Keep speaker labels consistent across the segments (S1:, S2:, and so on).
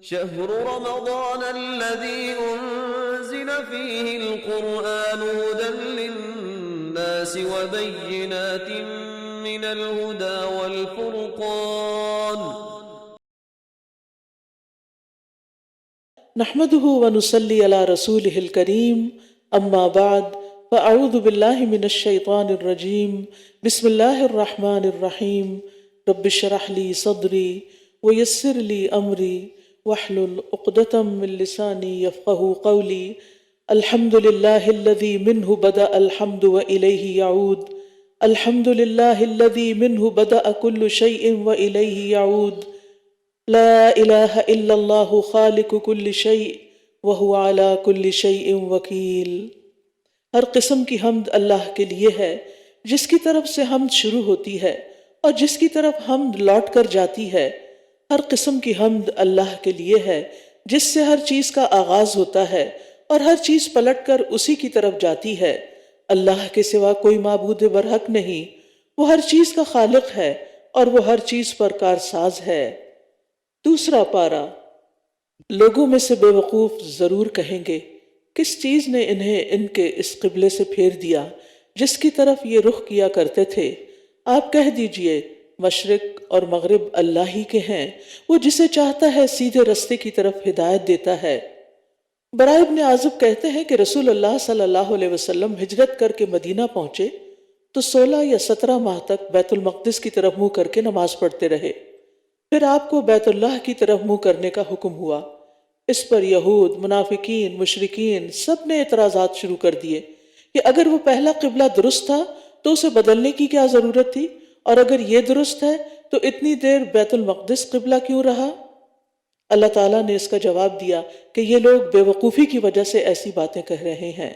S1: شهر رمضان الذي أنزل فيه القرآن هدى للناس وبينات من الهدى والفرقان
S2: نحمده ونصلي على رسوله الكريم اما بعد فاعوذ بالله من الشيطان الرجيم بسم الله الرحمن الرحيم رب اشرح لي صدري ويسر لي امري واحلل عقدة من لساني يفقهوا قولي الحمد لله الذي منه بدأ الحمد وإليه يعود الحمد لله الذي منه بدأ كل شيء وإليه يعود لا الہ الا اللہ خالق کل شیء وہو علی کل شیء وکیل۔ ہر قسم کی حمد اللہ کے لیے ہے جس کی طرف سے حمد شروع ہوتی ہے اور جس کی طرف حمد لوٹ کر جاتی ہے۔ ہر قسم کی حمد اللہ کے لیے ہے جس سے ہر چیز کا آغاز ہوتا ہے اور ہر چیز پلٹ کر اسی کی طرف جاتی ہے۔ اللہ کے سوا کوئی معبود برحق نہیں، وہ ہر چیز کا خالق ہے اور وہ ہر چیز پر کارساز ہے۔ دوسرا پارہ۔ لوگوں میں سے بے وقوف ضرور کہیں گے کس چیز نے انہیں ان کے اس قبلے سے پھیر دیا جس کی طرف یہ رخ کیا کرتے تھے۔ آپ کہہ دیجئے مشرق اور مغرب اللہ ہی کے ہیں، وہ جسے چاہتا ہے سیدھے رستے کی طرف ہدایت دیتا ہے۔ براء ابن عازب کہتے ہیں کہ رسول اللہ صلی اللہ علیہ وسلم ہجرت کر کے مدینہ پہنچے تو 16 یا 17 ماہ تک بیت المقدس کی طرف منہ کر کے نماز پڑھتے رہے۔ پھر آپ کو بیت اللہ کی طرف منہ کرنے کا حکم ہوا۔ اس پر یہود، منافقین، مشرکین سب نے اعتراضات شروع کر دیے کہ اگر وہ پہلا قبلہ درست تھا تو اسے بدلنے کی کیا ضرورت تھی، اور اگر یہ درست ہے تو اتنی دیر بیت المقدس قبلہ کیوں رہا؟ اللہ تعالیٰ نے اس کا جواب دیا کہ یہ لوگ بے وقوفی کی وجہ سے ایسی باتیں کہہ رہے ہیں۔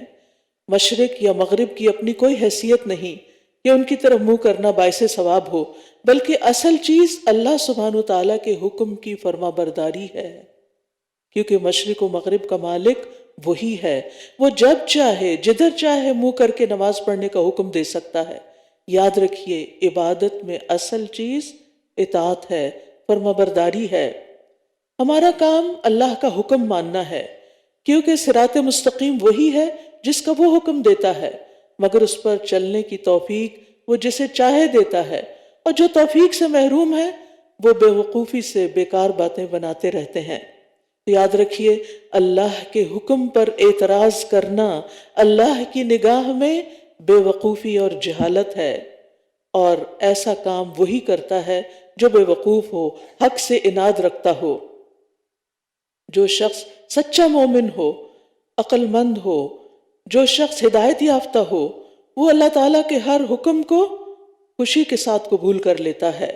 S2: مشرق یا مغرب کی اپنی کوئی حیثیت نہیں کہ ان کی طرف منہ کرنا باعث ثواب ہو، بلکہ اصل چیز اللہ سبحانہ وتعالیٰ کے حکم کی فرما برداری ہے، کیونکہ مشرق و مغرب کا مالک وہی ہے۔ وہ جب چاہے جدھر چاہے منہ کر کے نماز پڑھنے کا حکم دے سکتا ہے۔ یاد رکھیے عبادت میں اصل چیز اطاعت ہے، فرما برداری ہے۔ ہمارا کام اللہ کا حکم ماننا ہے، کیونکہ صراط مستقیم وہی ہے جس کا وہ حکم دیتا ہے، مگر اس پر چلنے کی توفیق وہ جسے چاہے دیتا ہے، اور جو توفیق سے محروم ہے وہ بے وقوفی سے بیکار باتیں بناتے رہتے ہیں۔ تو یاد رکھیے اللہ کے حکم پر اعتراض کرنا اللہ کی نگاہ میں بے وقوفی اور جہالت ہے، اور ایسا کام وہی کرتا ہے جو بے وقوف ہو، حق سے عناد رکھتا ہو۔ جو شخص سچا مومن ہو، عقل مند ہو، جو شخص ہدایت یافتہ ہو، وہ اللہ تعالیٰ کے ہر حکم کو خوشی کے ساتھ قبول کر لیتا ہے۔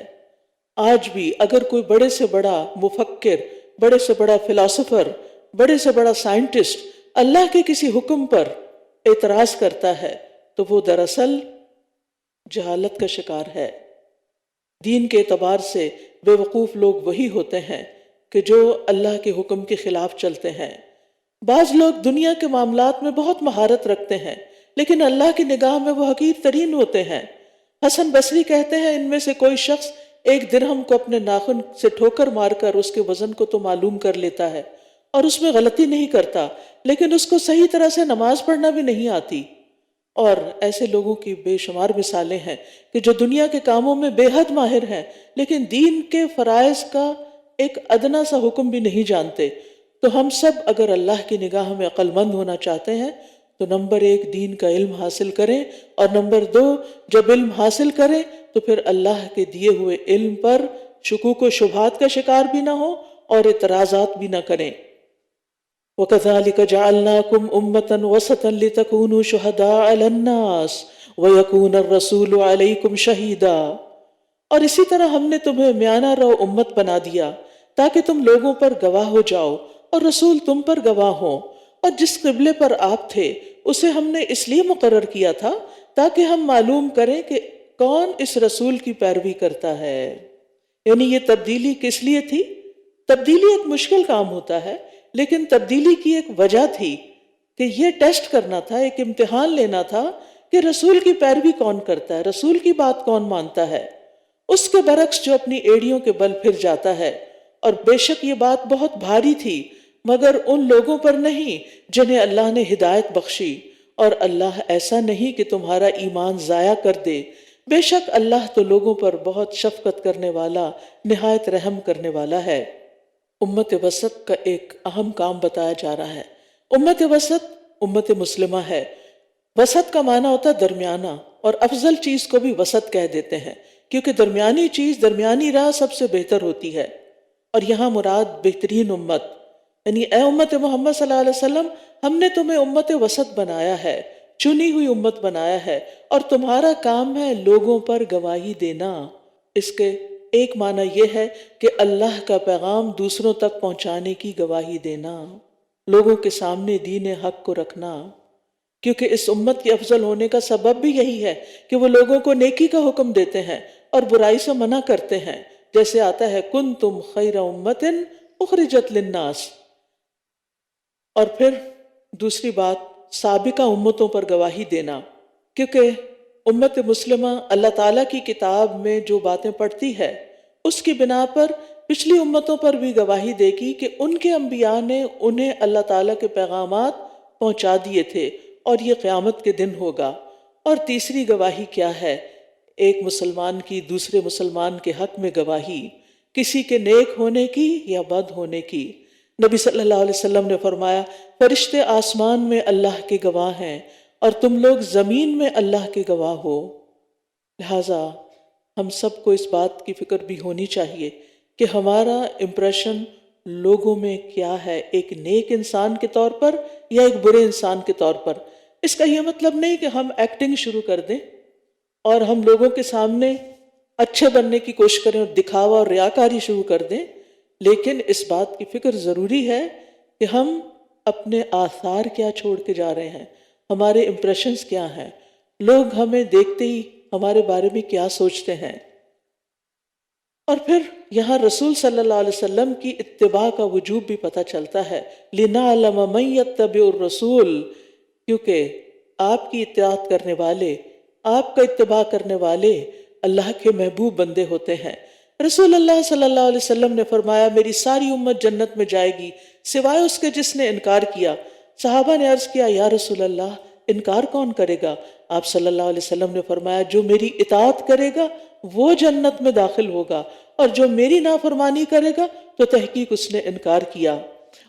S2: آج بھی اگر کوئی بڑے سے بڑا مفکر، بڑے سے بڑا فلاسفر، بڑے سے بڑا سائنٹسٹ اللہ کے کسی حکم پر اعتراض کرتا ہے تو وہ دراصل جہالت کا شکار ہے۔ دین کے اعتبار سے بے وقوف لوگ وہی ہوتے ہیں کہ جو اللہ کے حکم کے خلاف چلتے ہیں۔ بعض لوگ دنیا کے معاملات میں بہت مہارت رکھتے ہیں لیکن اللہ کی نگاہ میں وہ حقیر ترین ہوتے ہیں۔ حسن بصری کہتے ہیں ان میں سے کوئی شخص 1 درہم کو اپنے ناخن سے ٹھوکر مار کر اس کے وزن کو تو معلوم کر لیتا ہے اور اس میں غلطی نہیں کرتا، لیکن اس کو صحیح طرح سے نماز پڑھنا بھی نہیں آتی۔ اور ایسے لوگوں کی بے شمار مثالیں ہیں کہ جو دنیا کے کاموں میں بے حد ماہر ہیں لیکن دین کے فرائض کا ایک ادنا سا حکم بھی نہیں جانتے۔ تو ہم سب اگر اللہ کی نگاہ میں عقل مند ہونا چاہتے ہیں تو نمبر 1 دین کا علم حاصل کریں، اور نمبر 2 جب علم حاصل کریں تو پھر اللہ کے دیے ہوئے علم پر شکوک و شبہات کا شکار بھی نہ ہو اور اعتراضات بھی نہ کریں۔ وَكَذَلِكَ جَعَلْنَاكُمْ أُمَّةً وَسَطًا لِتَكُونُوا شُهَدَاءَ عَلَى النَّاسِ وَيَكُونَ الرَّسُولُ عَلَيْكُمْ شَهِيدًا، اور اسی طرح ہم نے تمہیں میانہ رو امت بنا دیا تاکہ تم لوگوں پر گواہ ہو جاؤ اور رسول تم پر گواہ ہوں۔ اور جس قبلے پر آپ تھے اسے ہم نے اس لیے مقرر کیا تھا تاکہ ہم معلوم کریں کہ کون اس رسول کی پیروی کرتا ہے۔ یعنی یہ تبدیلی کس لیے تھی؟ تبدیلی ایک مشکل کام ہوتا ہے، لیکن تبدیلی کی ایک وجہ تھی کہ یہ ٹیسٹ کرنا تھا، ایک امتحان لینا تھا کہ رسول کی پیروی کون کرتا ہے، رسول کی بات کون مانتا ہے۔ اس کے برعکس جو اپنی ایڑیوں کے بل پھر جاتا ہے اور بے شک یہ بات بہت بھاری تھی مگر ان لوگوں پر نہیں جنہیں اللہ نے ہدایت بخشی، اور اللہ ایسا نہیں کہ تمہارا ایمان ضائع کر دے، بے شک اللہ تو لوگوں پر بہت شفقت کرنے والا، نہایت رحم کرنے والا ہے۔ امت وسط کا ایک اہم کام بتایا جا رہا ہے۔ امت وسط امت مسلمہ ہے۔ وسط کا معنی ہوتا ہے درمیانہ، اور افضل چیز کو بھی وسط کہہ دیتے ہیں کیونکہ درمیانی چیز، درمیانی راہ سب سے بہتر ہوتی ہے۔ اور یہاں مراد بہترین امت، یعنی اے امت محمد صلی اللہ علیہ وسلم، ہم نے تمہیں امت وسط بنایا ہے، چنی ہوئی امت بنایا ہے، اور تمہارا کام ہے لوگوں پر گواہی دینا۔ اس کے ایک معنی یہ ہے کہ اللہ کا پیغام دوسروں تک پہنچانے کی گواہی دینا، لوگوں کے سامنے دین حق کو رکھنا، کیونکہ اس امت کے افضل ہونے کا سبب بھی یہی ہے کہ وہ لوگوں کو نیکی کا حکم دیتے ہیں اور برائی سے منع کرتے ہیں، جیسے آتا ہے کنتم خیر امت اخرجت للناس۔ اور پھر دوسری بات سابقہ امتوں پر گواہی دینا، کیونکہ امت مسلمہ اللہ تعالیٰ کی کتاب میں جو باتیں پڑھتی ہے اس کی بنا پر پچھلی امتوں پر بھی گواہی دے گی کہ ان کے انبیاء نے انہیں اللہ تعالیٰ کے پیغامات پہنچا دیے تھے، اور یہ قیامت کے دن ہوگا۔ اور تیسری گواہی کیا ہے؟ ایک مسلمان کی دوسرے مسلمان کے حق میں گواہی، کسی کے نیک ہونے کی یا بد ہونے کی۔ نبی صلی اللہ علیہ وسلم نے فرمایا فرشتے آسمان میں اللہ کے گواہ ہیں اور تم لوگ زمین میں اللہ کے گواہ ہو۔ لہٰذا ہم سب کو اس بات کی فکر بھی ہونی چاہیے کہ ہمارا امپریشن لوگوں میں کیا ہے، ایک نیک انسان کے طور پر یا ایک برے انسان کے طور پر۔ اس کا یہ مطلب نہیں کہ ہم ایکٹنگ شروع کر دیں اور ہم لوگوں کے سامنے اچھے بننے کی کوشش کریں اور دکھاوا اور ریاکاری شروع کر دیں، لیکن اس بات کی فکر ضروری ہے کہ ہم اپنے آثار کیا چھوڑ کے جا رہے ہیں، ہمارے امپریشنز کیا ہیں، لوگ ہمیں دیکھتے ہی ہمارے بارے میں کیا سوچتے ہیں۔ اور پھر یہاں رسول صلی اللہ علیہ وسلم کی اتباع کا وجوب بھی پتہ چلتا ہے، لِنَعْلَمَ مَن يَتَّبِعُ الرَّسُولَ، کیونکہ آپ کی اطاعت کرنے والے، آپ کا اتباع کرنے والے اللہ کے محبوب بندے ہوتے ہیں۔ رسول اللہ صلی اللہ علیہ وسلم نے فرمایا میری ساری امت جنت میں جائے گی سوائے اس کے جس نے انکار کیا۔ صحابہ نے عرض کیا یا رسول اللہ انکار کون کرے گا؟ آپ صلی اللہ علیہ وسلم نے فرمایا جو میری اطاعت کرے گا وہ جنت میں داخل ہوگا، اور جو میری نافرمانی کرے گا تو تحقیق اس نے انکار کیا۔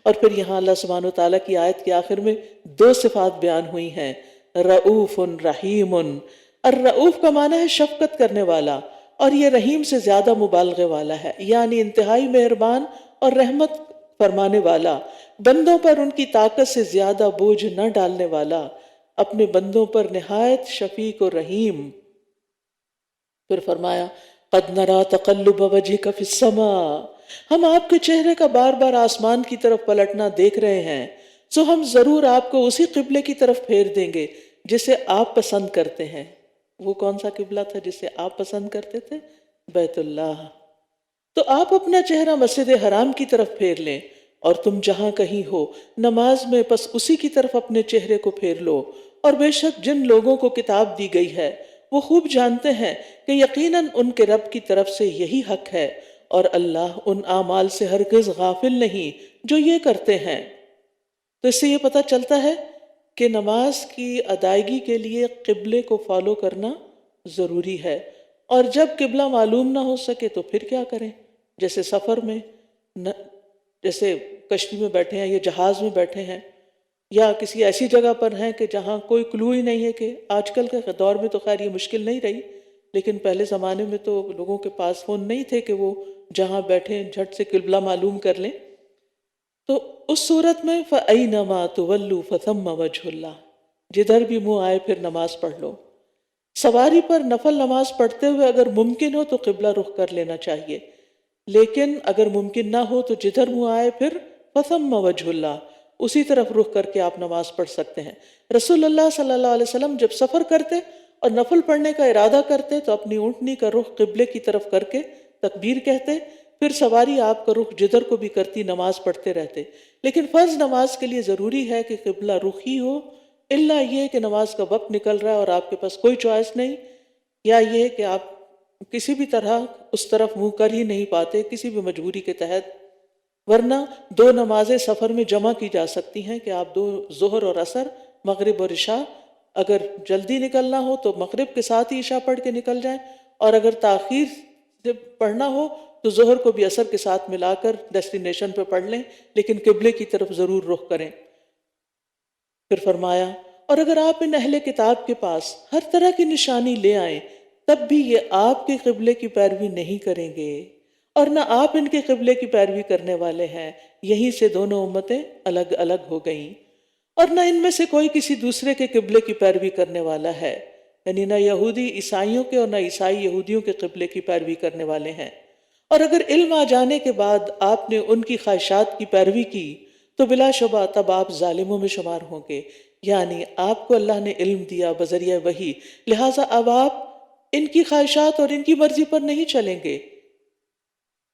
S2: اور پھر یہاں اللہ سبحانہ و تعالیٰ کی آیت کے آخر میں دو صفات بیان ہوئی ہیں، رؤوف رحیم۔ الرؤوف کا معنی ہے شفقت کرنے والا، اور یہ رحیم سے زیادہ مبالغے والا ہے، یعنی انتہائی مہربان اور رحمت فرمانے والا، بندوں پر ان کی طاقت سے زیادہ بوجھ نہ ڈالنے والا، اپنے بندوں پر نہایت شفیق و رحیم۔ پھر فرمایا قد نرى تقلب وجهك في السماء، ہم آپ کے چہرے کا بار بار آسمان کی طرف پلٹنا دیکھ رہے ہیں، سو ہم ضرور آپ کو اسی قبلے کی طرف پھیر دیں گے جسے آپ پسند کرتے ہیں۔ وہ کون سا قبلہ تھا جسے آپ پسند کرتے تھے؟ بیت اللہ۔ تو آپ اپنا چہرہ مسجد حرام کی طرف پھیر لیں، اور تم جہاں کہیں ہو نماز میں بس اسی کی طرف اپنے چہرے کو پھیر لو۔ اور بے شک جن لوگوں کو کتاب دی گئی ہے وہ خوب جانتے ہیں کہ یقیناً ان کے رب کی طرف سے یہی حق ہے، اور اللہ ان اعمال سے ہرگز غافل نہیں جو یہ کرتے ہیں۔ تو اس سے یہ پتہ چلتا ہے کہ نماز کی ادائیگی کے لیے قبلے کو فالو کرنا ضروری ہے، اور جب قبلہ معلوم نہ ہو سکے تو پھر کیا کریں؟ جیسے سفر میں، جیسے کشتی میں بیٹھے ہیں یا جہاز میں بیٹھے ہیں، یا کسی ایسی جگہ پر ہیں کہ جہاں کوئی کلو ہی نہیں ہے، کہ آج کل کے دور میں تو خیر یہ مشکل نہیں رہی، لیکن پہلے زمانے میں تو لوگوں کے پاس فون نہیں تھے کہ وہ جہاں بیٹھے جھٹ سے قبلہ معلوم کر لیں۔ تو اس صورت میں فَأَيْنَمَا تُوَلُّوا فَثَمَّ وَجْهُ اللَّهِ، جدھر بھی منہ آئے پھر نماز پڑھ لو۔ سواری پر نفل نماز پڑھتے ہوئے اگر ممکن ہو تو قبلہ رخ کر لینا چاہیے، لیکن اگر ممکن نہ ہو تو جدھر منہ آئے پھر فَثَمَّ وَجْهُ اللَّهِ، اسی طرف رخ کر کے آپ نماز پڑھ سکتے ہیں۔ رسول اللہ صلی اللہ علیہ وسلم جب سفر کرتے اور نفل پڑھنے کا ارادہ کرتے تو اپنی اونٹنی کا رخ قبلے کی طرف کر کے تکبیر کہتے، پھر سواری آپ کا رخ جدھر کو بھی کرتی نماز پڑھتے رہتے۔ لیکن فرض نماز کے لیے ضروری ہے کہ قبلہ رخی ہو، الا یہ کہ نماز کا وقت نکل رہا ہے اور آپ کے پاس کوئی چوائس نہیں، یا یہ کہ آپ کسی بھی طرح اس طرف منہ کر ہی نہیں پاتے، کسی بھی مجبوری کے تحت ورنہ 2 نمازیں سفر میں جمع کی جا سکتی ہیں کہ آپ 2 ظہر اور عصر، مغرب اور عشاء، اگر جلدی نکلنا ہو تو مغرب کے ساتھ ہی عشاء پڑھ کے نکل جائیں، اور اگر تاخیر سے پڑھنا ہو تو ظہر کو بھی عصر کے ساتھ ملا کر ڈیسٹینیشن پہ پڑھ لیں، لیکن قبلے کی طرف ضرور رخ کریں۔ پھر فرمایا اور اگر آپ ان اہل کتاب کے پاس ہر طرح کی نشانی لے آئیں تب بھی یہ آپ کے قبلے کی پیروی نہیں کریں گے، اور نہ آپ ان کے قبلے کی پیروی کرنے والے ہیں، یہیں سے دونوں امتیں الگ الگ ہو گئیں، اور نہ ان میں سے کوئی کسی دوسرے کے قبلے کی پیروی کرنے والا ہے، یعنی نہ یہودی عیسائیوں کے اور نہ عیسائی یہودیوں کے قبلے کی پیروی کرنے والے ہیں۔ اور اگر علم آ جانے کے بعد آپ نے ان کی خواہشات کی پیروی کی تو بلا شبہ تب آپ ظالموں میں شمار ہوں گے، یعنی آپ کو اللہ نے علم دیا بذریعہ وحی، لہٰذا اب آپ ان کی خواہشات اور ان کی مرضی پر نہیں چلیں گے۔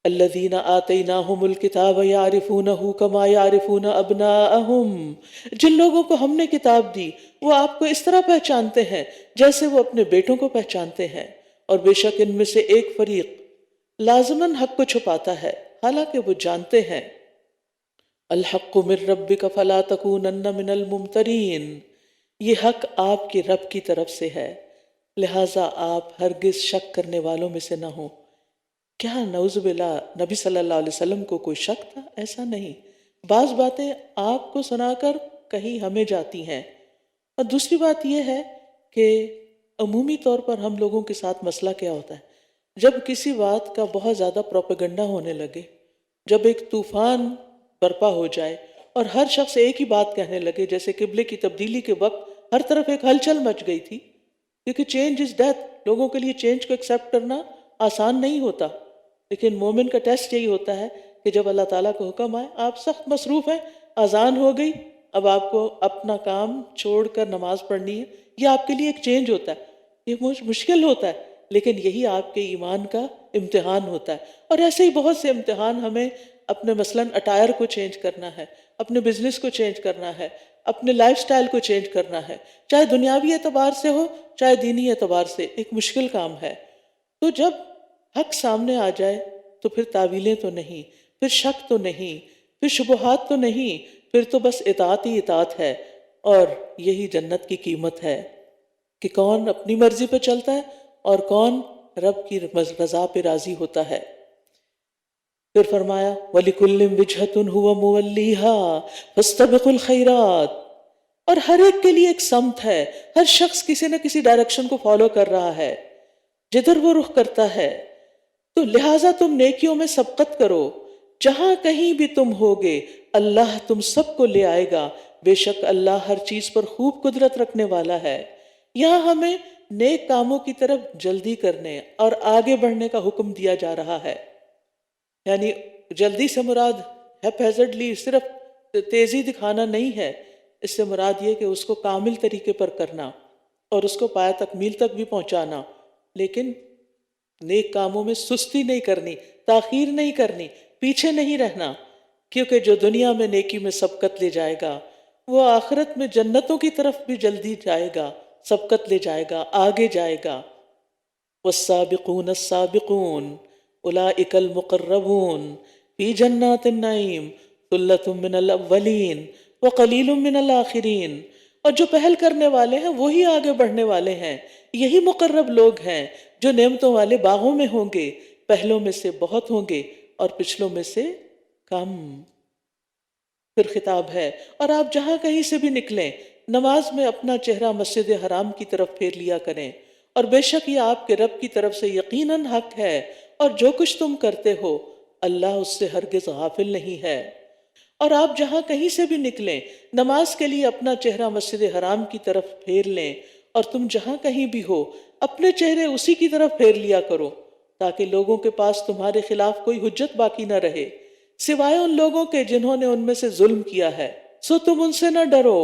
S2: الذین آتیناہم الکتاب یعرفونہ کما یعرفون ابناءہم، جن لوگوں کو ہم نے کتاب دی وہ آپ کو اس طرح پہچانتے ہیں جیسے وہ اپنے بیٹوں کو پہچانتے ہیں، اور بے شک ان میں سے ایک فریق لازماً حق کو چھپاتا ہے حالانکہ وہ جانتے ہیں۔ الحق من ربک فلا تکونن من الممترین، یہ حق آپ کے رب کی طرف سے ہے لہٰذا آپ ہرگز شک کرنے والوں میں سے نہ ہوں۔ کیا نعوذ باللہ نبی صلی اللہ علیہ وسلم کو کوئی شک تھا؟ ایسا نہیں، بعض باتیں آپ کو سنا کر کہیں ہمیں جاتی ہیں، اور دوسری بات یہ ہے کہ عمومی طور پر ہم لوگوں کے ساتھ مسئلہ کیا ہوتا ہے، جب کسی بات کا بہت زیادہ پروپیگنڈا ہونے لگے، جب ایک طوفان برپا ہو جائے اور ہر شخص ایک ہی بات کہنے لگے، جیسے قبلے کی تبدیلی کے وقت ہر طرف ایک ہلچل مچ گئی تھی، کیونکہ چینج از ڈیتھ، لوگوں کے لیے چینج کو ایکسیپٹ کرنا آسان نہیں ہوتا، لیکن مومن کا ٹیسٹ یہی ہوتا ہے کہ جب اللہ تعالیٰ کا حکم آئے، آپ سخت مصروف ہیں، اذان ہو گئی، اب آپ کو اپنا کام چھوڑ کر نماز پڑھنی ہے، یہ آپ کے لیے ایک چینج ہوتا ہے، یہ مشکل ہوتا ہے، لیکن یہی آپ کے ایمان کا امتحان ہوتا ہے۔ اور ایسے ہی بہت سے امتحان ہمیں اپنے مثلاً اٹائر کو چینج کرنا ہے، اپنے بزنس کو چینج کرنا ہے، اپنے لائف سٹائل کو چینج کرنا ہے، چاہے دنیاوی اعتبار سے ہو چاہے دینی اعتبار سے، ایک مشکل کام ہے۔ تو جب حق سامنے آ جائے تو پھر تعویلیں تو نہیں، پھر شک تو نہیں، پھر شبہات تو نہیں، پھر تو بس اطاعت ہی اطاعت ہے، اور یہی جنت کی قیمت ہے کہ کون اپنی مرضی پہ چلتا ہے اور کون رب کی رضا پہ راضی ہوتا ہے۔ پھر فرمایا وَلِكُلٍّ وِجْهَةٌ هُوَ مُوَلِّيهَا فَاسْتَبِقُوا الْخَيْرَاتِ، اور ہر ایک کے لیے ایک سمت ہے، ہر شخص کسی نہ کسی ڈائریکشن کو فالو کر رہا ہے جدھر وہ رخ کرتا ہے، تو لہٰذا تم نیکیوں میں سبقت کرو، جہاں کہیں بھی تم ہوگے اللہ تم سب کو لے آئے گا، بے شک اللہ ہر چیز پر خوب قدرت رکھنے والا ہے۔ یہاں ہمیں نیک کاموں کی طرف جلدی کرنے اور آگے بڑھنے کا حکم دیا جا رہا ہے، یعنی جلدی سے مراد ہیپیزڈلی صرف تیزی دکھانا نہیں ہے، اس سے مراد یہ کہ اس کو کامل طریقے پر کرنا اور اس کو پایہ تکمیل تک بھی پہنچانا، لیکن نیک کاموں میں سستی نہیں کرنی، تاخیر نہیں کرنی، پیچھے نہیں رہنا، کیونکہ جو دنیا میں نیکی میں سبقت لے جائے گا وہ آخرت میں جنتوں کی طرف بھی جلدی جائے گا، سبقت لے جائے گا، آگے جائے گا۔ والسابقون السابقون اولئک المقربون فی جنات النعیم ثلۃ من الاولین وقلیل من الآخرین، اور جو پہل کرنے والے ہیں وہی آگے بڑھنے والے ہیں، یہی مقرب لوگ ہیں جو نعمتوں والے باغوں میں ہوں گے، پہلوں میں سے بہت ہوں گے اور پچھلوں میں سے کم۔ پھر خطاب ہے اور آپ جہاں کہیں سے بھی نکلیں نماز میں اپنا چہرہ مسجد حرام کی طرف پھیر لیا کریں، اور بے شک یہ آپ کے رب کی طرف سے یقیناً حق ہے، اور جو کچھ تم کرتے ہو اللہ اس سے ہرگز غافل نہیں ہے۔ اور آپ جہاں کہیں سے بھی نکلیں نماز کے لیے اپنا چہرہ مسجد حرام کی طرف پھیر لیں، اور تم جہاں کہیں بھی ہو اپنے چہرے اسی کی طرف پھیر لیا کرو تاکہ لوگوں کے پاس تمہارے خلاف کوئی حجت باقی نہ رہے سوائے ان لوگوں کے جنہوں نے ان میں سے ظلم کیا ہے، سو تم ان سے نہ ڈرو،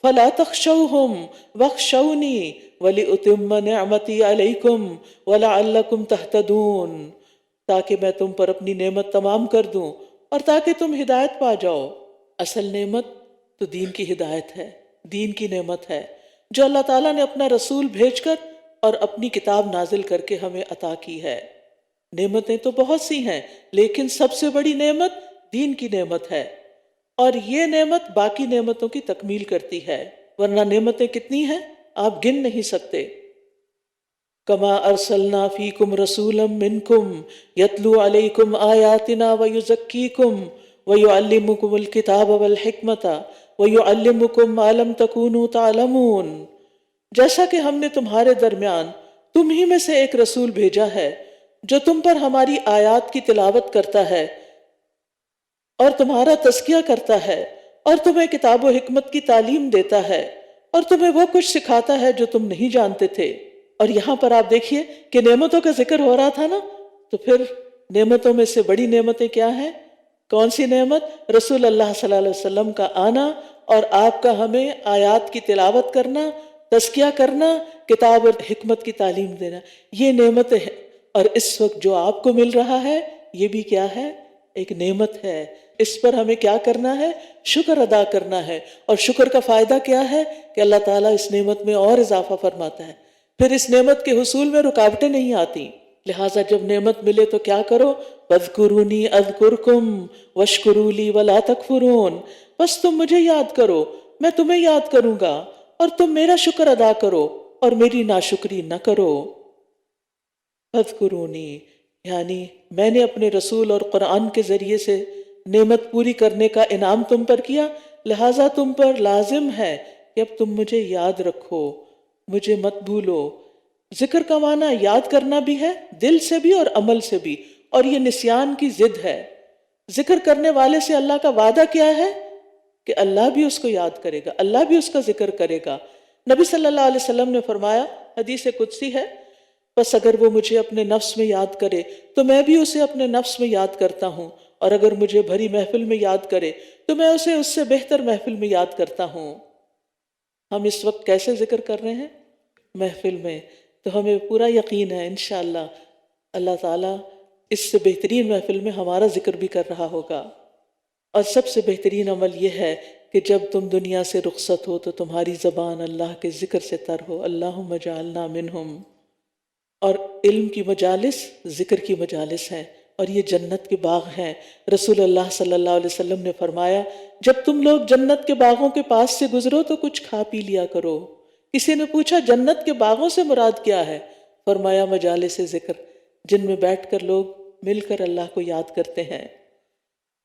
S2: فلا تخشوہم واخشونی ولأتم نعمتی علیکم ولعلکم تہتدون، تاکہ میں تم پر اپنی نعمت تمام کر دوں اور تاکہ تم ہدایت پا جاؤ۔ اصل نعمت تو دین کی ہدایت ہے، دین کی نعمت ہے جو اللہ تعالیٰ نے اپنا رسول بھیج کر اور اپنی کتاب نازل کر کے ہمیں عطا کی ہے۔ نعمتیں تو بہت سی ہیں لیکن سب سے بڑی نعمت دین کی نعمت ہے، اور یہ نعمت باقی نعمتوں کی تکمیل کرتی ہے، ورنہ نعمتیں کتنی ہیں آپ گن نہیں سکتے۔ کما ارسلنا فیکم رسولا منکم یتلو علیکم آیاتنا ویزکیکم ویعلمکم الکتاب والحکمت ویعلمکم ما لم تکونوا تعلمون، جیسا کہ ہم نے تمہارے درمیان تم ہی میں سے ایک رسول بھیجا ہے جو تم پر ہماری آیات کی تلاوت کرتا ہے اور تمہارا تزکیہ کرتا ہے اور تمہیں کتاب و حکمت کی تعلیم دیتا ہے اور تمہیں وہ کچھ سکھاتا ہے جو تم نہیں جانتے تھے۔ اور یہاں پر آپ دیکھیے کہ نعمتوں کا ذکر ہو رہا تھا نا، تو پھر نعمتوں میں سے بڑی نعمتیں کیا ہیں؟ کون سی نعمت؟ رسول اللہ صلی اللہ علیہ وسلم کا آنا اور آپ کا ہمیں آیات کی تلاوت کرنا، تزکیہ کرنا، کتاب اور حکمت کی تعلیم دینا، یہ نعمتیں ہیں۔ اور اس وقت جو آپ کو مل رہا ہے یہ بھی کیا ہے؟ ایک نعمت ہے۔ اس پر ہمیں کیا کرنا ہے؟ شکر ادا کرنا ہے۔ اور شکر کا فائدہ کیا ہے؟ کہ اللہ تعالیٰ اس نعمت میں اور اضافہ فرماتا ہے، پھر اس نعمت کے حصول میں رکاوٹیں نہیں آتی۔ لہٰذا جب نعمت ملے تو کیا کرو؟ وَاذْكُرُونِي أَذْكُرْكُمْ وَاشْكُرُوا لِي وَلَا تَكْفُرُونَ، بس تم مجھے یاد کرو، میں تمہیں یاد کروں گا، اور تم میرا شکر ادا کرو اور میری ناشکری نہ کرو۔ فَاذْكُرُونِي یعنی میں نے اپنے رسول اور قرآن کے ذریعے سے نعمت پوری کرنے کا انعام تم پر کیا، لہٰذا تم پر لازم ہے کہ اب تم مجھے یاد رکھو، مجھے مت بھولو۔ ذکر کا معنی یاد کرنا بھی ہے، دل سے بھی اور عمل سے بھی، اور یہ نسیان کی ضد ہے۔ ذکر کرنے والے سے اللہ کا وعدہ کیا ہے؟ کہ اللہ بھی اس کو یاد کرے گا، اللہ بھی اس کا ذکر کرے گا۔ نبی صلی اللہ علیہ وسلم نے فرمایا، حدیث قدسی ہے، بس اگر وہ مجھے اپنے نفس میں یاد کرے تو میں بھی اسے اپنے نفس میں یاد کرتا ہوں، اور اگر مجھے بھری محفل میں یاد کرے تو میں اسے اس سے بہتر محفل میں یاد کرتا ہوں۔ ہم اس وقت کیسے ذکر کر رہے ہیں؟ محفل میں، تو ہمیں پورا یقین ہے انشاءاللہ اللہ تعالیٰ اس سے بہترین محفل میں ہمارا ذکر بھی کر رہا ہوگا۔ اور سب سے بہترین عمل یہ ہے کہ جب تم دنیا سے رخصت ہو تو تمہاری زبان اللہ کے ذکر سے تر ہو، اللہم اجعلنا منہم۔ اور علم کی مجالس ذکر کی مجالس ہیں، اور یہ جنت کے باغ ہیں۔ رسول اللہ صلی اللہ علیہ وسلم نے فرمایا، جب تم لوگ جنت کے باغوں کے پاس سے گزرو تو کچھ کھا پی لیا کرو۔ کسی نے پوچھا جنت کے باغوں سے مراد کیا ہے؟ فرمایا مجالس ذکر، جن میں بیٹھ کر لوگ مل کر اللہ کو یاد کرتے ہیں۔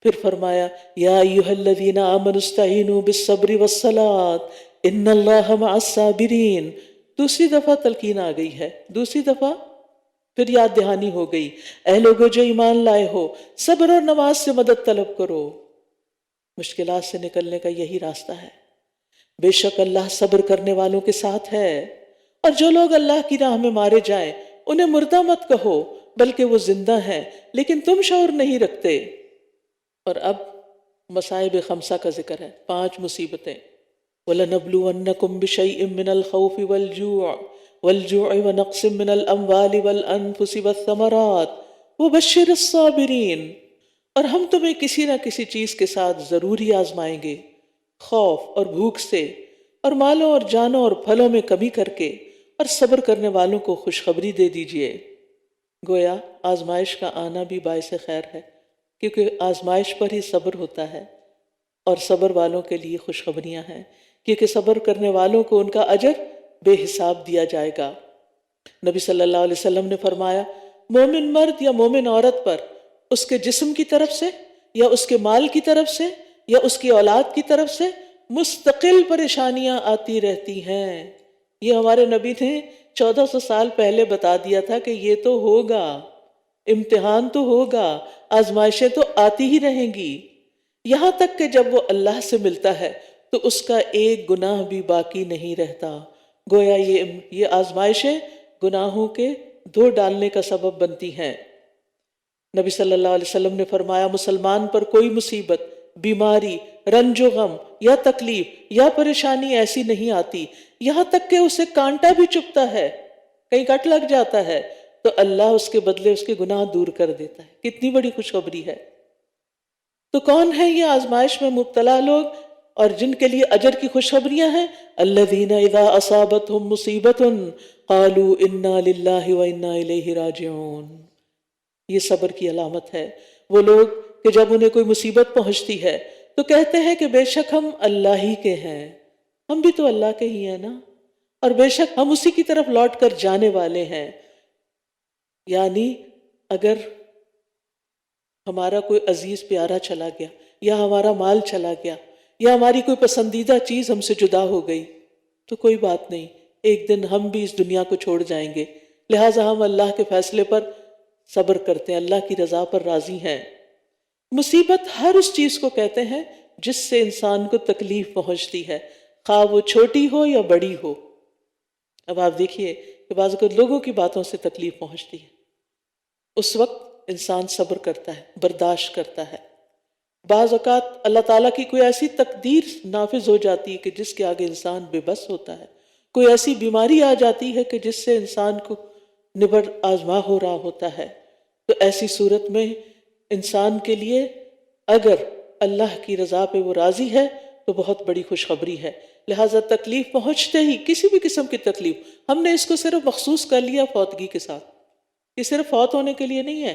S2: پھر فرمایا، یا ایھا الذین آمنوا استعینوا بالصبر والصلاۃ ان اللہ مع الصابرین۔ دوسری دفعہ تلقین آ گئی ہے، دوسری دفعہ پھر یاد دہانی ہو گئی، اے لوگو جو ایمان لائے ہو، صبر اور نماز سے مدد طلب کرو۔ مشکلات سے نکلنے کا یہی راستہ ہے۔ بے شک اللہ صبر کرنے والوں کے ساتھ ہے، اور جو لوگ اللہ کی راہ میں مارے جائیں انہیں مردہ مت کہو، بلکہ وہ زندہ ہیں لیکن تم شعور نہیں رکھتے۔ اور اب مصائب خمسہ کا ذکر ہے، 5 مصیبتیں۔ وَلَنَبْلُوَنَّكُمْ بِشَيْءٍ مِّنَ الْخَوْفِ وَالْجُوعِ وَنَقْصٍ مِّنَ الْأَمْوَالِ وَالْأَنفُسِ وَالثَّمَرَاتِ وَبَشِّرِ الصَّابِرِينَ، اور ہم تمہیں کسی نہ کسی چیز کے ساتھ ضرور ہی آزمائیں گے، خوف اور بھوک سے، اور مالوں اور جانوں اور پھلوں میں کمی کر کے، اور صبر کرنے والوں کو خوشخبری دے دیجئے۔ گویا آزمائش کا آنا بھی باعث خیر ہے، کیونکہ آزمائش پر ہی صبر ہوتا ہے، اور صبر والوں کے لیے خوشخبریاں ہیں، کیونکہ صبر کرنے والوں کو ان کا اجر بے حساب دیا جائے گا۔ نبی صلی اللہ علیہ وسلم نے فرمایا، مومن مرد یا مومن عورت پر اس کے جسم کی طرف سے یا اس کے مال کی طرف سے یا اس کی اولاد کی طرف سے مستقل پریشانیاں آتی رہتی ہیں۔ یہ ہمارے نبی نے 1400 سال پہلے بتا دیا تھا کہ یہ تو ہوگا، امتحان تو ہوگا، آزمائشیں تو آتی ہی رہیں گی، یہاں تک کہ جب وہ اللہ سے ملتا ہے تو اس کا ایک گناہ بھی باقی نہیں رہتا۔ گویا یہ آزمائشیں گناہوں کے دھو ڈالنے کا سبب بنتی ہیں۔ نبی صلی اللہ علیہ وسلم نے فرمایا، مسلمان پر کوئی مصیبت، بیماری، رنج و غم یا تکلیف یا پریشانی ایسی نہیں آتی، یہاں تک کہ اسے کانٹا بھی چبھتا ہے، کہیں کٹ لگ جاتا ہے تو اللہ اس کے بدلے اس کے گناہ دور کر دیتا ہے۔ کتنی بڑی خوشخبری ہے۔ تو کون ہے یہ آزمائش میں مبتلا لوگ اور جن کے لیے اجر کی خوشخبریاں ہیں؟ الذین اذا اصابتهم مصیبۃ قالوا انا للہ وانا الیہ راجعون۔ یہ صبر کی علامت ہے۔ وہ لوگ کہ جب انہیں کوئی مصیبت پہنچتی ہے تو کہتے ہیں کہ بے شک ہم اللہ ہی کے ہیں، ہم بھی تو اللہ کے ہی ہیں نا، اور بے شک ہم اسی کی طرف لوٹ کر جانے والے ہیں۔ یعنی اگر ہمارا کوئی عزیز پیارا چلا گیا، یا ہمارا مال چلا گیا، یا ہماری کوئی پسندیدہ چیز ہم سے جدا ہو گئی، تو کوئی بات نہیں، ایک دن ہم بھی اس دنیا کو چھوڑ جائیں گے، لہٰذا ہم اللہ کے فیصلے پر صبر کرتے ہیں، اللہ کی رضا پر راضی ہیں۔ مصیبت ہر اس چیز کو کہتے ہیں جس سے انسان کو تکلیف پہنچتی ہے، خواہ وہ چھوٹی ہو یا بڑی ہو۔ اب آپ دیکھیے کہ بعض اوقات لوگوں کی باتوں سے تکلیف پہنچتی ہے، اس وقت انسان صبر کرتا ہے، برداشت کرتا ہے۔ بعض اوقات اللہ تعالیٰ کی کوئی ایسی تقدیر نافذ ہو جاتی ہے کہ جس کے آگے انسان بے بس ہوتا ہے، کوئی ایسی بیماری آ جاتی ہے کہ جس سے انسان کو نبر آزما ہو رہا ہوتا ہے، تو ایسی صورت میں انسان کے لیے اگر اللہ کی رضا پہ وہ راضی ہے تو بہت بڑی خوشخبری ہے۔ لہٰذا تکلیف پہنچتے ہی، کسی بھی قسم کی تکلیف، ہم نے اس کو صرف مخصوص کر لیا فوتگی کے ساتھ، یہ صرف فوت ہونے کے لیے نہیں ہے،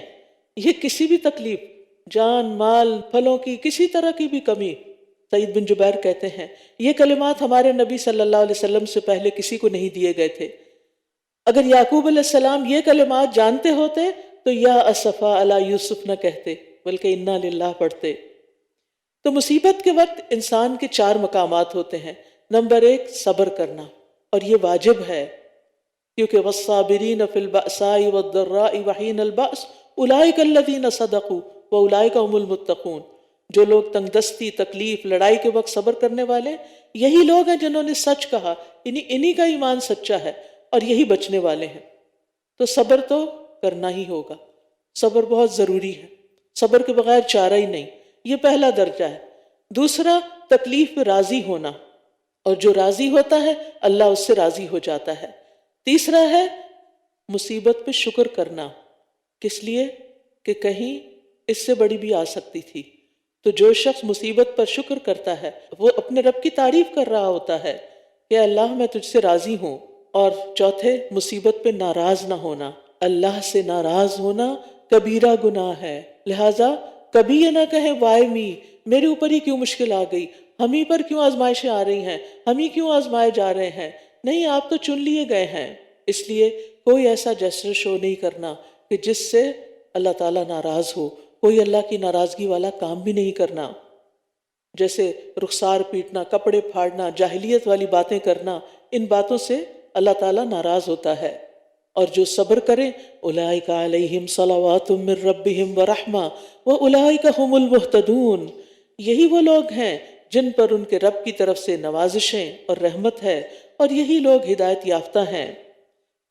S2: یہ کسی بھی تکلیف، جان مال پھلوں کی کسی طرح کی بھی کمی۔ سعید بن جبیر کہتے ہیں یہ کلمات ہمارے نبی صلی اللہ علیہ وسلم سے پہلے کسی کو نہیں دیے گئے تھے، اگر یعقوب علیہ السلام یہ کلمات جانتے ہوتے تو یا اسفا علی یوسف نہ کہتے بلکہ انا للہ پڑھتے۔ تو مصیبت کے وقت انسان کے 4 مقامات ہوتے ہیں۔ نمبر 1 صبر کرنا، اور یہ واجب ہے، کیونکہ والصابرین فی البأساء والضراء وحین البأس اولئک الذین صدقوا واولئک هم المتقون۔ جو لوگ تنگ دستی، تکلیف، لڑائی کے وقت صبر کرنے والے، یہی لوگ ہیں جنہوں نے سچ کہا، انہی کا ایمان سچا ہے اور یہی بچنے والے ہیں۔ تو صبر تو کرنا ہی ہوگا، صبر بہت ضروری ہے، صبر کے بغیر چارہ ہی نہیں، یہ پہلا درجہ ہے۔ دوسرا تکلیف پہ راضی ہونا، اور جو راضی ہوتا ہے اللہ اس سے راضی ہو جاتا ہے۔ تیسرا ہے مصیبت پہ شکر کرنا، کس لیے کہ کہیں اس سے بڑی بھی آ سکتی تھی، تو جو شخص مصیبت پر شکر کرتا ہے وہ اپنے رب کی تعریف کر رہا ہوتا ہے کہ اللہ میں تجھ سے راضی ہوں۔ اور چوتھے مصیبت پہ ناراض نہ ہونا، اللہ سے ناراض ہونا کبیرہ گناہ ہے، لہٰذا کبھی یہ نہ کہیں وائے می، میرے اوپر ہی کیوں مشکل آ گئی، ہم ہی پر کیوں آزمائشیں آ رہی ہیں، ہم ہی کیوں آزمائے جا رہے ہیں۔ نہیں، آپ تو چن لیے گئے ہیں، اس لیے کوئی ایسا جسر شو نہیں کرنا کہ جس سے اللہ تعالیٰ ناراض ہو، کوئی اللہ کی ناراضگی والا کام بھی نہیں کرنا، جیسے رخسار پیٹنا، کپڑے پھاڑنا، جاہلیت والی باتیں کرنا، ان باتوں سے اللہ تعالیٰ ناراض ہوتا ہے۔ اور جو صبر کریں اولئک علیہم صلوات من ربہم ورحمہ واولئک ھم المہتدون، یہی وہ لوگ ہیں جن پر ان کے رب کی طرف سے نوازشیں اور رحمت ہے، اور یہی لوگ ہدایت یافتہ ہیں۔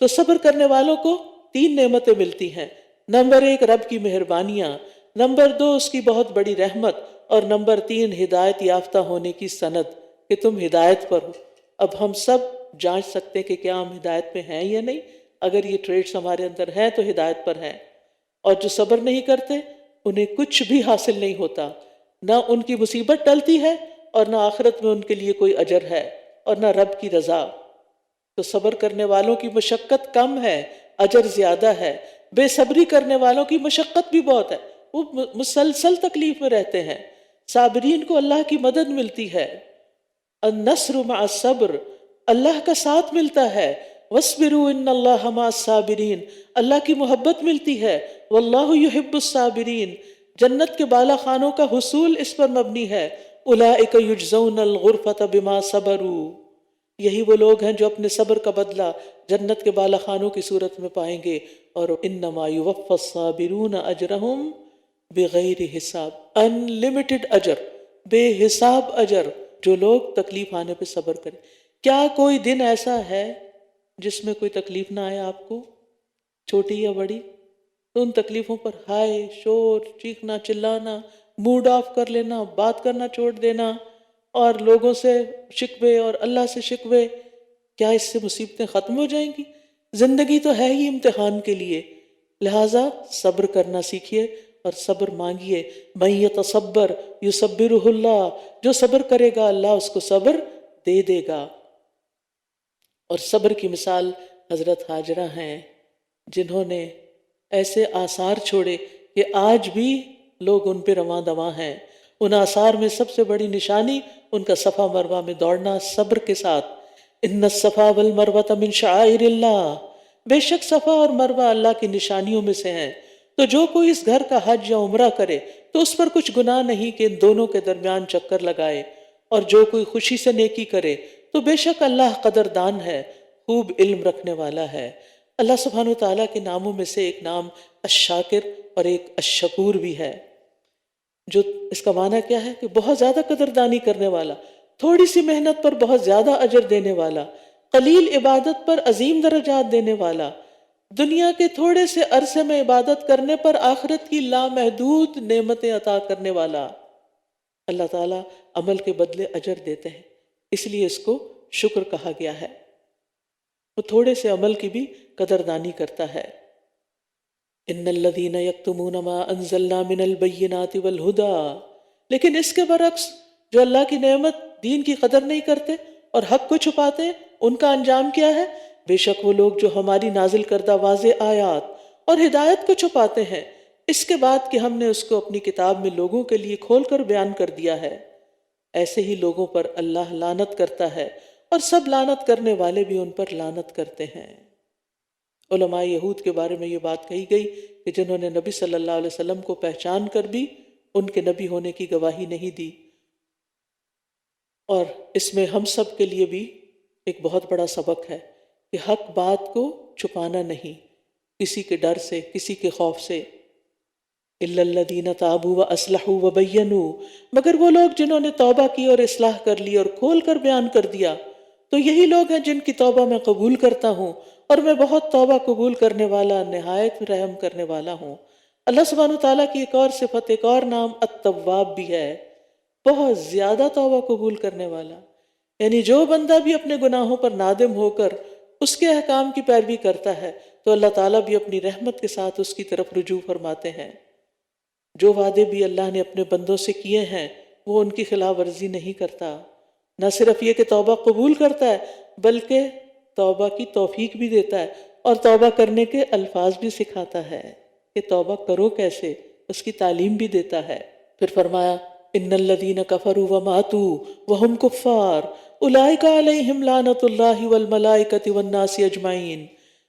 S2: تو صبر کرنے والوں کو 3 نعمتیں ملتی ہیں۔ نمبر 1 رب کی مہربانیاں، نمبر 2 اس کی بہت بڑی رحمت، اور نمبر 3 ہدایت یافتہ ہونے کی سند کہ تم ہدایت پر ہو۔ اب ہم سب جانچ سکتے ہیں کہ کیا ہم ہدایت پہ ہیں یا نہیں، اگر یہ ٹریٹس ہمارے اندر ہیں تو ہدایت پر ہیں، اور جو صبر نہیں کرتے انہیں کچھ بھی حاصل نہیں ہوتا، نہ ان کی مصیبت ٹلتی ہے اور نہ آخرت میں ان کے لیے کوئی اجر ہے اور نہ رب کی رضا۔ تو صبر کرنے والوں کی مشقت کم ہے، اجر زیادہ ہے۔ بے صبری کرنے والوں کی مشقت بھی بہت ہے، وہ مسلسل تکلیف میں رہتے ہیں۔ صابرین کو اللہ کی مدد ملتی ہے، النصر مع الصبر، اللہ کا ساتھ ملتا ہے، وَاصْبِرُوا إِنَّ اللَّهَ مَعَ الصَّابِرِينَ، اللہ کی محبت ملتی ہے، وَاللَّهُ يُحِبُّ الصَّابِرِينَ، جنت کے بالا خانوں کا حصول اس پر مبنی ہے، أُولَئِكَ يُجْزَوْنَ الْغُرْفَةَ بِمَا صَبَرُوا، یہی وہ لوگ ہیں جو اپنے صبر کا بدلہ جنت کے بالا خانوں کی صورت میں پائیں گے۔ اور إِنَّمَا يُوَفَّى الصَّابِرُونَ أَجْرَهُمْ بِغَيْرِ حساب، انلمیٹڈ اجر، بے حساب اجر، جو لوگ تکلیف آنے پہ صبر کریں۔ کیا کوئی دن ایسا ہے جس میں کوئی تکلیف نہ آئے آپ کو، چھوٹی یا بڑی؟ تو ان تکلیفوں پر ہائے، شور، چیخنا، چلانا، موڈ آف کر لینا، بات کرنا چھوڑ دینا، اور لوگوں سے شکوے اور اللہ سے شکوے، کیا اس سے مصیبتیں ختم ہو جائیں گی؟ زندگی تو ہے ہی امتحان کے لیے، لہٰذا صبر کرنا سیکھیے اور صبر مانگیے۔ من یتصبر یصبرہ اللہ، جو صبر کرے گا اللہ اس کو صبر دے دے گا۔ اور صبر کی مثال حضرت ہاجرہ ہیں، جنہوں نے ایسے آثار چھوڑے کہ آج بھی لوگ ان پہ رواں دواں ہیں۔ ان آثار میں سب سے بڑی نشانی ان کا صفا مروہ میں دوڑنا صبر کے ساتھ۔ ان الصفا والمروہ من شعائر اللہ، بے شک صفا اور مروہ اللہ کی نشانیوں میں سے ہیں، تو جو کوئی اس گھر کا حج یا عمرہ کرے تو اس پر کچھ گناہ نہیں کہ ان دونوں کے درمیان چکر لگائے، اور جو کوئی خوشی سے نیکی کرے تو بے شک اللہ قدردان ہے، خوب علم رکھنے والا ہے۔ اللہ سبحانہ وتعالیٰ کے ناموں میں سے ایک نام الشاکر اور ایک الشکور بھی ہے، جو اس کا معنی کیا ہے کہ بہت زیادہ قدردانی کرنے والا، تھوڑی سی محنت پر بہت زیادہ اجر دینے والا، قلیل عبادت پر عظیم درجات دینے والا، دنیا کے تھوڑے سے عرصے میں عبادت کرنے پر آخرت کی لامحدود نعمتیں عطا کرنے والا۔ اللہ تعالیٰ عمل کے بدلے اجر دیتے ہیں، اس لیے اس کو شکر کہا گیا ہے۔ وہ تھوڑے سے عمل کی بھی قدردانی کرتا ہے۔ ان الذین یکتمون ما انزلنا من البینات والہدی، لیکن اس کے برعکس جو اللہ کی نعمت دین کی قدر نہیں کرتے اور حق کو چھپاتے ہیں، ان کا انجام کیا ہے؟ بے شک وہ لوگ جو ہماری نازل کردہ واضح آیات اور ہدایت کو چھپاتے ہیں، اس کے بعد کہ ہم نے اس کو اپنی کتاب میں لوگوں کے لیے کھول کر بیان کر دیا ہے، ایسے ہی لوگوں پر اللہ لعنت کرتا ہے، اور سب لعنت کرنے والے بھی ان پر لعنت کرتے ہیں۔ علماء یہود کے بارے میں یہ بات کہی گئی کہ جنہوں نے نبی صلی اللہ علیہ وسلم کو پہچان کر بھی ان کے نبی ہونے کی گواہی نہیں دی، اور اس میں ہم سب کے لیے بھی ایک بہت بڑا سبق ہے کہ حق بات کو چھپانا نہیں، کسی کے ڈر سے، کسی کے خوف سے۔ الا الذین تابوا واصلحوا وبینوا، مگر وہ لوگ جنہوں نے توبہ کی اور اصلاح کر لی اور کھول کر بیان کر دیا، تو یہی لوگ ہیں جن کی توبہ میں قبول کرتا ہوں، اور میں بہت توبہ قبول کرنے والا، نہایت رحم کرنے والا ہوں۔ اللہ سبحانہ وتعالیٰ کی ایک اور صفت، ایک اور نام التواب بھی ہے، بہت زیادہ توبہ قبول کرنے والا۔ یعنی جو بندہ بھی اپنے گناہوں پر نادم ہو کر اس کے احکام کی پیروی کرتا ہے تو اللہ تعالیٰ بھی اپنی رحمت کے ساتھ اس کی طرف رجوع فرماتے ہیں۔ جو وعدے بھی اللہ نے اپنے بندوں سے کیے ہیں وہ ان کی خلاف ورزی نہیں کرتا، نہ صرف یہ کہ توبہ قبول کرتا ہے بلکہ توبہ کی توفیق بھی دیتا ہے، اور توبہ کرنے کے الفاظ بھی سکھاتا ہے کہ توبہ کرو کیسے، اس کی تعلیم بھی دیتا ہے۔ پھر فرمایا ان الذین کفروا وماتوا وهم کفار اولئک علیہم لعنۃ اللہ والملائکۃ والناس اجمعین،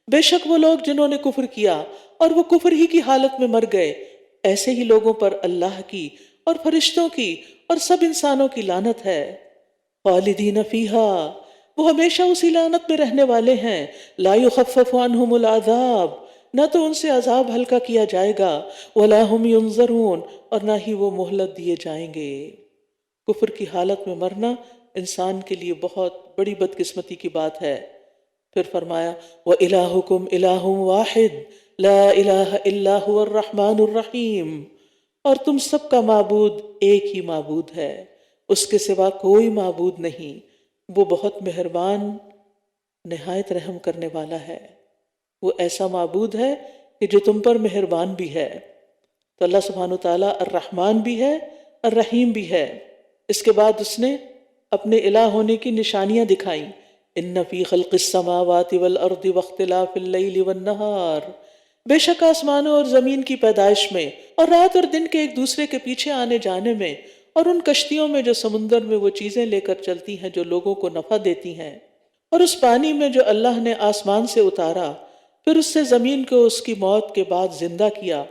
S2: بے شک وہ لوگ جنہوں نے کفر کیا اور وہ کفر ہی کی حالت میں مر گئے، ایسے ہی لوگوں پر اللہ کی اور فرشتوں کی اور سب انسانوں کی لعنت ہے۔ خالدین فیہا، وہ ہمیشہ اسی لعنت میں رہنے والے ہیں۔ لا یخفف عنہم العذاب، نہ تو ان سے عذاب ہلکا کیا جائے گا، ولا ہم ینظرون، اور نہ ہی وہ مہلت دیے جائیں گے۔ کفر کی حالت میں مرنا انسان کے لیے بہت بڑی بدقسمتی کی بات ہے۔ پھر فرمایا وَإِلَٰهُكُمْ إِلَٰهٌ وَاحِدٌ لَا إِلَٰهَ إِلَّا هُوَ الرَّحْمَٰنُ الرَّحِيمُ، اور تم سب کا معبود ایک ہی معبود ہے، اس کے سوا کوئی معبود نہیں، وہ بہت مہربان، نہایت رحم کرنے والا ہے۔ وہ ایسا معبود ہے کہ جو تم پر مہربان بھی ہے۔ تو اللہ سبحانہ وتعالیٰ الرحمن بھی ہے، الرحیم بھی ہے۔ اس کے بعد اس نے اپنے الہ ہونے کی نشانیاں دکھائیں۔ ان فی خلق السماوات والارض واختلاف اللیل والنہار، بے شک آسمانوں اور زمین کی پیدائش میں اور رات اور دن کے ایک دوسرے کے پیچھے آنے جانے میں، اور ان کشتیوں میں جو سمندر میں وہ چیزیں لے کر چلتی ہیں جو لوگوں کو نفع دیتی ہیں، اور اس پانی میں جو اللہ نے آسمان سے اتارا، پھر اس سے زمین کو اس کی موت کے بعد زندہ کیا،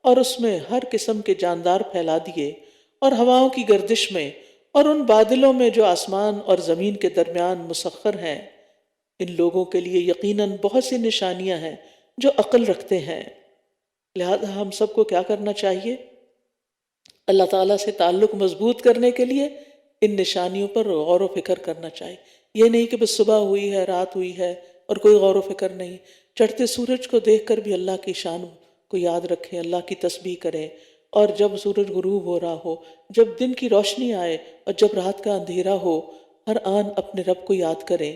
S2: اور اس میں ہر قسم کے جاندار پھیلا دیے، اور ہواؤں کی گردش میں اور ان بادلوں میں جو آسمان اور زمین کے درمیان مسخر ہیں، ان لوگوں کے لیے یقیناً بہت سی نشانیاں ہیں جو عقل رکھتے ہیں۔ لہذا ہم سب کو کیا کرنا چاہیے؟ اللہ تعالیٰ سے تعلق مضبوط کرنے کے لیے ان نشانیوں پر غور و فکر کرنا چاہیے۔ یہ نہیں کہ بس صبح ہوئی ہے، رات ہوئی ہے اور کوئی غور و فکر نہیں، چڑھتے سورج کو دیکھ کر بھی اللہ کی شان کو یاد رکھیں، اللہ کی تسبیح کریں، اور جب سورج غروب ہو رہا ہو، جب دن کی روشنی آئے اور جب رات کا اندھیرا ہو، ہر آن اپنے رب کو یاد کریں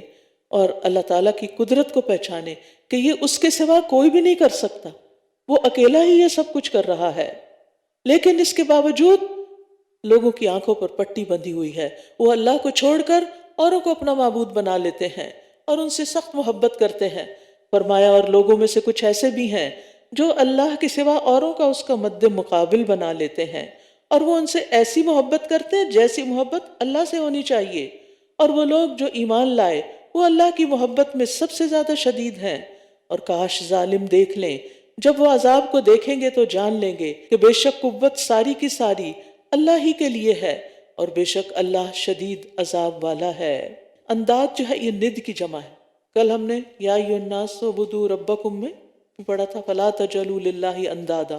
S2: اور اللہ تعالیٰ کی قدرت کو پہچانیں کہ یہ اس کے سوا کوئی بھی نہیں کر سکتا، وہ اکیلا ہی یہ سب کچھ کر رہا ہے۔ لیکن اس کے باوجود لوگوں کی آنکھوں پر پٹی بندھی ہوئی ہے، وہ اللہ کو چھوڑ کر اوروں کو اپنا معبود بنا لیتے ہیں اور ان سے سخت محبت کرتے ہیں۔ فرمایا اور لوگوں میں سے کچھ ایسے بھی ہیں جو اللہ کے سوا اوروں کا اس کا مد مقابل بنا لیتے ہیں، اور وہ ان سے ایسی محبت کرتے ہیں جیسی محبت اللہ سے ہونی چاہیے، اور وہ لوگ جو ایمان لائے وہ اللہ کی محبت میں سب سے زیادہ شدید ہیں۔ اور کاش ظالم دیکھ لیں، جب وہ عذاب کو دیکھیں گے تو جان لیں گے کہ بے شک قوت ساری کی ساری اللہ ہی کے لیے ہے، اور بے شک اللہ شدید عذاب والا ہے۔ انداد جو ہے یہ ند کی جمع ہے۔ کل ہم نے یا ایھا الناس اعبدوا ربکم میں پڑھا تھا فلا تجعلوا للہ اندادا،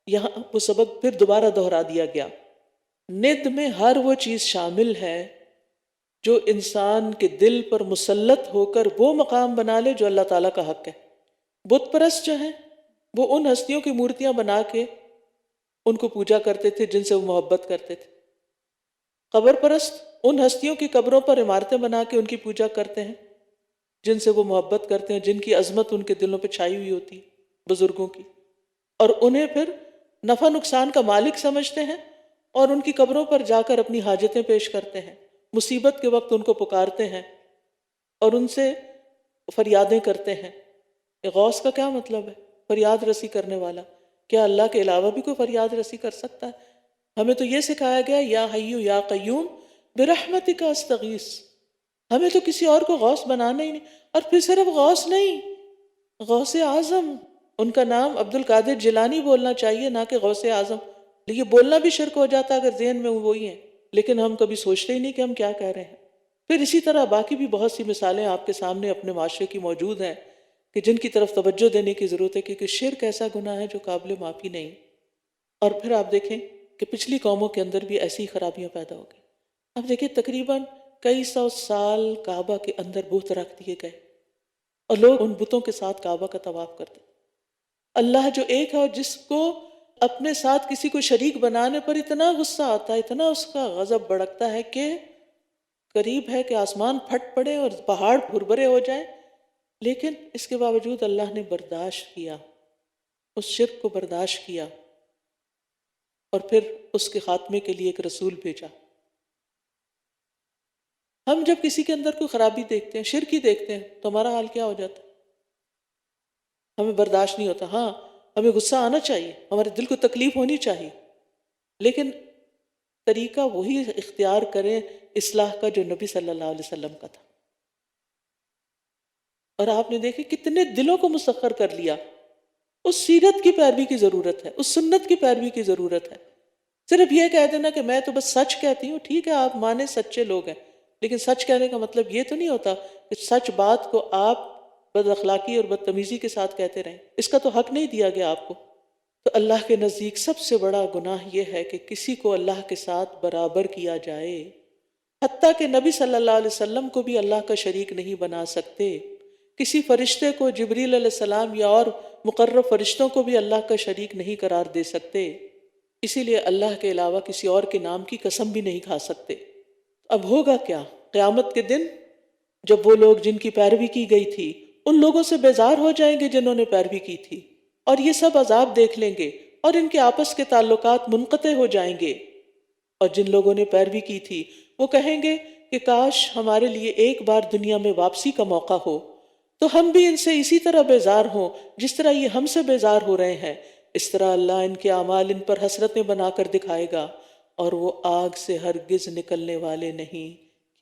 S2: یہاں وہ سبق پھر دوبارہ دہرا دیا گیا۔ ند میں ہر وہ چیز شامل ہے جو انسان کے دل پر مسلط ہو کر وہ مقام بنا لے جو اللہ تعالیٰ کا حق ہے۔ بت پرست جو ہیں وہ ان ہستیوں کی مورتیاں بنا کے ان کو پوجا کرتے تھے جن سے وہ محبت کرتے تھے۔ قبر پرست ان ہستیوں کی قبروں پر عمارتیں بنا کے ان کی پوجا کرتے ہیں جن سے وہ محبت کرتے ہیں، جن کی عظمت ان کے دلوں پہ چھائی ہوئی ہوتی ہے، بزرگوں کی، اور انہیں پھر نفع نقصان کا مالک سمجھتے ہیں، اور ان کی قبروں پر جا کر اپنی حاجتیں پیش کرتے ہیں، مصیبت کے وقت ان کو پکارتے ہیں اور ان سے فریادیں کرتے ہیں۔ غوث کا کیا مطلب ہے؟ فریاد رسی کرنے والا۔ کیا اللہ کے علاوہ بھی کوئی فریاد رسی کر سکتا ہے؟ ہمیں تو یہ سکھایا گیا یا حیو یا قیوم برحمتک استغیث، ہمیں تو کسی اور کو غوث بنانا ہی نہیں۔ اور پھر صرف غوث نہیں، غوث اعظم، ان کا نام عبد القادر جیلانی بولنا چاہیے نہ کہ غوث اعظم۔ یہ بولنا بھی شرک ہو جاتا اگر ذہن میں وہی ہیں، لیکن ہم کبھی سوچتے ہی نہیں کہ ہم کیا کہہ رہے ہیں۔ پھر اسی طرح باقی بھی بہت سی مثالیں آپ کے سامنے اپنے معاشرے کی موجود ہیں کہ جن کی طرف توجہ دینے کی ضرورت ہے، کیونکہ شرک ایسا گناہ ہے جو قابل معافی نہیں۔ اور پھر آپ دیکھیں کہ پچھلی قوموں کے اندر بھی ایسی خرابیاں پیدا ہو گئی۔ اب دیکھیں تقریباً کئی سو سال کعبہ کے اندر بت رکھ دیے گئے اور لوگ ان بتوں کے ساتھ کعبہ کا طواف کرتے۔ اللہ جو ایک ہے اور جس کو اپنے ساتھ کسی کو شریک بنانے پر اتنا غصہ آتا ہے، اتنا اس کا غضب بھڑکتا ہے کہ قریب ہے کہ آسمان پھٹ پڑے اور پہاڑ بھربھرے ہو جائیں، لیکن اس کے باوجود اللہ نے برداشت کیا، اس شرک کو برداشت کیا، اور پھر اس کے خاتمے کے لیے ایک رسول بھیجا۔ ہم جب کسی کے اندر کوئی خرابی دیکھتے ہیں، شرک ہی دیکھتے ہیں، تو ہمارا حال کیا ہو جاتا ہے؟ ہمیں برداشت نہیں ہوتا۔ ہاں ہمیں غصہ آنا چاہیے، ہمارے دل کو تکلیف ہونی چاہیے، لیکن طریقہ وہی اختیار کریں اصلاح کا جو نبی صلی اللہ علیہ وسلم کا تھا۔ اور آپ نے دیکھے کتنے دلوں کو مسخر کر لیا۔ اس سیرت کی پیروی کی ضرورت ہے، اس سنت کی پیروی کی ضرورت ہے۔ صرف یہ کہہ دینا کہ میں تو بس سچ کہتی ہوں، ٹھیک ہے آپ مانے سچے لوگ ہیں، لیکن سچ کہنے کا مطلب یہ تو نہیں ہوتا کہ سچ بات کو آپ بد اخلاقی اور بدتمیزی کے ساتھ کہتے رہیں۔ اس کا تو حق نہیں دیا گیا آپ کو۔ تو اللہ کے نزدیک سب سے بڑا گناہ یہ ہے کہ کسی کو اللہ کے ساتھ برابر کیا جائے، حتیٰ کہ نبی صلی اللہ علیہ وسلم کو بھی اللہ کا شریک نہیں بنا سکتے، کسی فرشتے کو، جبریل علیہ السلام یا اور مقرب فرشتوں کو بھی اللہ کا شریک نہیں قرار دے سکتے، اسی لیے اللہ کے علاوہ کسی اور کے نام کی قسم بھی نہیں کھا سکتے۔ اب ہوگا کیا قیامت کے دن، جب وہ لوگ جن کی پیروی کی گئی تھی ان لوگوں سے بیزار ہو جائیں گے جنہوں نے پیروی کی تھی، اور یہ سب عذاب دیکھ لیں گے اور ان کے آپس کے تعلقات منقطع ہو جائیں گے، اور جن لوگوں نے پیروی کی تھی وہ کہیں گے کہ کاش ہمارے لیے ایک بار دنیا میں واپسی کا موقع ہو تو ہم بھی ان سے اسی طرح بیزار ہوں جس طرح یہ ہم سے بیزار ہو رہے ہیں۔ اس طرح اللہ ان کے اعمال ان پر حسرتیں بنا کر دکھائے گا، اور وہ آگ سے ہرگز نکلنے والے نہیں۔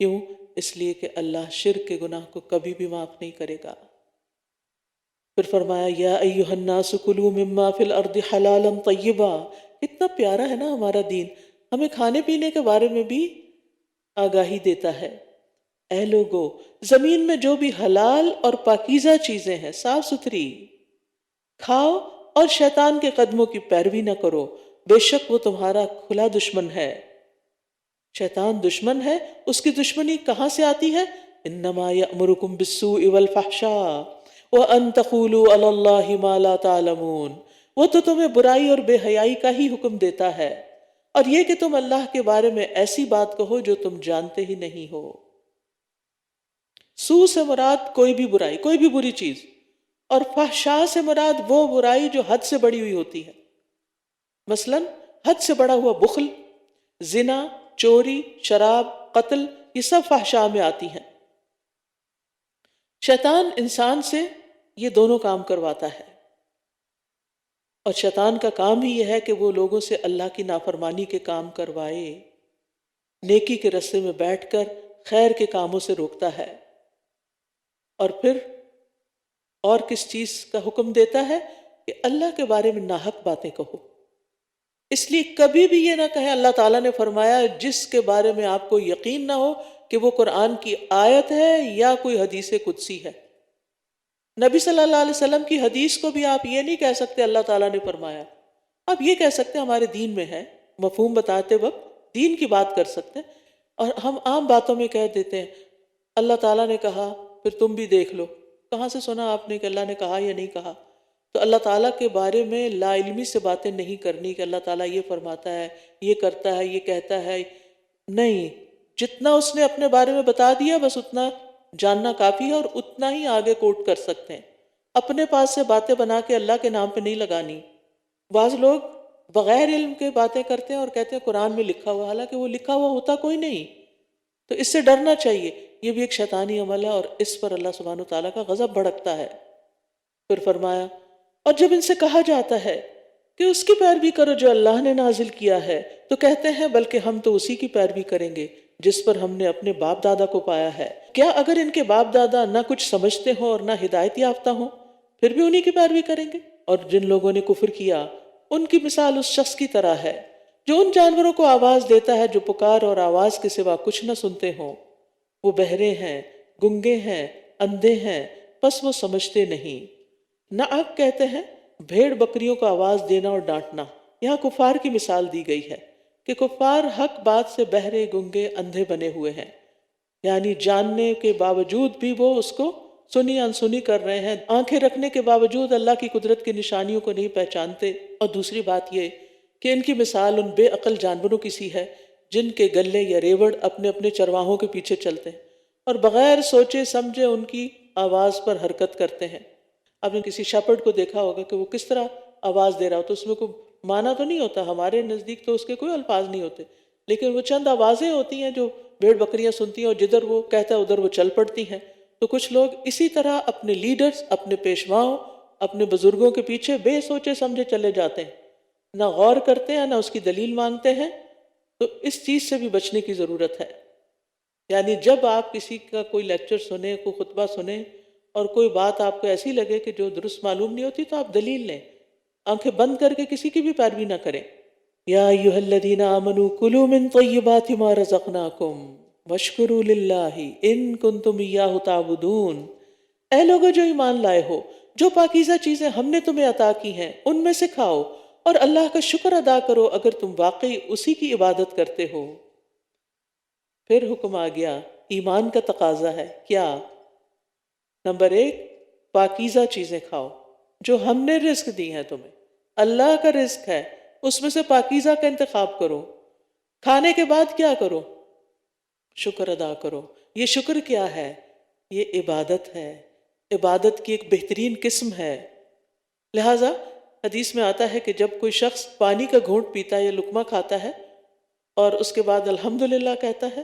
S2: کیوں؟ اس لیے کہ اللہ شرک کے گناہ کو کبھی بھی معاف نہیں کرے گا۔ پھر فرمایا یا ایھا الناس کلوا مما فی الارض حلالا طیبا۔ اتنا پیارا ہے نا ہمارا دین، ہمیں کھانے پینے کے بارے میں بھی آگاہی دیتا ہے۔ اے لوگو، زمین میں جو بھی حلال اور پاکیزہ چیزیں ہیں، صاف ستھری، کھاؤ اور شیطان کے قدموں کی پیروی نہ کرو، بے شک وہ تمہارا کھلا دشمن ہے۔ شیطان دشمن ہے، اس کی دشمنی کہاں سے آتی ہے؟ انما یأمرکم بالسوء والفحشاء وان تقولوا علی اللہ ما لا تعلمون۔ وہ تو تمہیں برائی اور بے حیائی کا ہی حکم دیتا ہے، اور یہ کہ تم اللہ کے بارے میں ایسی بات کہو جو تم جانتے ہی نہیں ہو۔ سو سے مراد کوئی بھی برائی، کوئی بھی بری چیز، اور فحشاء سے مراد وہ برائی جو حد سے بڑی ہوئی ہوتی ہے۔ مثلا حد سے بڑا ہوا بخل، زنا، چوری، شراب، قتل، یہ سب فحشاء میں آتی ہیں۔ شیطان انسان سے یہ دونوں کام کرواتا ہے۔ اور شیطان کا کام ہی یہ ہے کہ وہ لوگوں سے اللہ کی نافرمانی کے کام کروائے، نیکی کے رستے میں بیٹھ کر خیر کے کاموں سے روکتا ہے، اور پھر اور کس چیز کا حکم دیتا ہے کہ اللہ کے بارے میں ناحق باتیں کہو۔ اس لیے کبھی بھی یہ نہ کہیں، اللہ تعالیٰ نے فرمایا جس کے بارے میں آپ کو یقین نہ ہو کہ وہ قرآن کی آیت ہے یا کوئی حدیث قدسی ہے۔ نبی صلی اللہ علیہ وسلم کی حدیث کو بھی آپ یہ نہیں کہہ سکتے اللہ تعالیٰ نے فرمایا، آپ یہ کہہ سکتے ہمارے دین میں ہے، مفہوم بتاتے وقت دین کی بات کر سکتے ہیں، اور ہم عام باتوں میں کہہ دیتے ہیں اللہ تعالیٰ نے کہا، پھر تم بھی دیکھ لو، کہاں سے سنا آپ نے کہ اللہ نے کہا یا نہیں کہا؟ تو اللہ تعالیٰ کے بارے میں لا علمی سے باتیں نہیں کرنی کہ اللہ تعالیٰ یہ فرماتا ہے، یہ کرتا ہے، یہ کہتا ہے، نہیں، جتنا اس نے اپنے بارے میں بتا دیا بس اتنا جاننا کافی ہے، اور اتنا ہی آگے کوٹ کر سکتے ہیں۔ اپنے پاس سے باتیں بنا کے اللہ کے نام پہ نہیں لگانی۔ بعض لوگ بغیر علم کے باتیں کرتے ہیں اور کہتے ہیں قرآن میں لکھا ہوا، حالانکہ وہ لکھا ہوا ہوتا کوئی نہیں۔ تو اس سے ڈرنا چاہیے، یہ بھی ایک شیطانی عمل ہے، اور اس پر اللہ سبحانہ وتعالیٰ کا غضب بھڑکتا ہے۔ پھر فرمایا، اور جب ان سے کہا جاتا ہے کہ اس کی پیروی کرو جو اللہ نے نازل کیا ہے، تو کہتے ہیں بلکہ ہم تو اسی کی پیروی کریں گے جس پر ہم نے اپنے باپ دادا کو پایا ہے۔ کیا اگر ان کے باپ دادا نہ کچھ سمجھتے ہوں اور نہ ہدایت یافتہ ہوں پھر بھی انہی کی پیروی کریں گے؟ اور جن لوگوں نے کفر کیا ان کی مثال اس شخص کی طرح ہے جو ان جانوروں کو آواز دیتا ہے جو پکار اور آواز کے سوا کچھ نہ سنتے ہوں۔ وہ بہرے ہیں، گنگے ہیں، اندھے ہیں، پس وہ سمجھتے نہیں۔ نعق کہتے ہیں بھیڑ بکریوں کو آواز دینا اور ڈانٹنا۔ یہاں کفار کی مثال دی گئی ہے کہ کفار حق بات سے بہرے، گنگے، اندھے بنے ہوئے ہیں، یعنی جاننے کے باوجود بھی وہ اس کو سنی انسنی کر رہے ہیں، آنکھیں رکھنے کے باوجود اللہ کی قدرت کی نشانیوں کو نہیں پہچانتے۔ اور دوسری بات یہ کہ ان کی مثال ان بے عقل جانوروں کی سی ہے جن کے گلے یا ریوڑ اپنے اپنے چرواہوں کے پیچھے چلتے ہیں اور بغیر سوچے سمجھے ان کی آواز پر حرکت کرتے ہیں۔ آپ نے کسی شیپرڈ کو دیکھا ہوگا کہ وہ کس طرح آواز دے رہا ہوتا، اس میں کوئی معنی تو نہیں ہوتا، ہمارے نزدیک تو اس کے کوئی الفاظ نہیں ہوتے، لیکن وہ چند آوازیں ہوتی ہیں جو بھیڑ بکریاں سنتی ہیں، اور جدھر وہ کہتا ہے ادھر وہ چل پڑتی ہیں۔ تو کچھ لوگ اسی طرح اپنے لیڈرز، اپنے پیشواؤں، اپنے بزرگوں کے پیچھے بے سوچے سمجھے چلے جاتے ہیں، نہ غور کرتے ہیں، نہ اس کی دلیل مانگتے ہیں۔ تو اس چیز سے بھی بچنے کی ضرورت ہے۔ یعنی جب آپ کسی کا کوئی لیکچر سنیں، کوئی خطبہ سنیں، اور کوئی بات آپ کو ایسی لگے کہ جو درست معلوم نہیں ہوتی، تو آپ دلیل لیں، آنکھیں بند کر کے کسی کی بھی پیروی نہ کریں۔ یا ایھا الذین آمنوا کلوا من طیبات ما رزقناکم واشکروا للہ ان کنتم ایاہ تعبدون۔ اے لوگو جو ایمان لائے ہو، جو پاکیزہ چیزیں ہم نے تمہیں عطا کی ہیں ان میں سے کھاؤ، اور اللہ کا شکر ادا کرو اگر تم واقعی اسی کی عبادت کرتے ہو۔ پھر حکم آ گیا، ایمان کا تقاضا ہے کیا؟ نمبر 1، پاکیزہ چیزیں کھاؤ جو ہم نے رزق دی ہیں تمہیں، اللہ کا رزق ہے، اس میں سے پاکیزہ کا انتخاب کرو۔ کھانے کے بعد کیا کرو؟ شکر ادا کرو۔ یہ شکر کیا ہے؟ یہ عبادت ہے، عبادت کی ایک بہترین قسم ہے۔ لہٰذا حدیث میں آتا ہے کہ جب کوئی شخص پانی کا گھونٹ پیتا ہے یا لقمہ کھاتا ہے اور اس کے بعد الحمدللہ کہتا ہے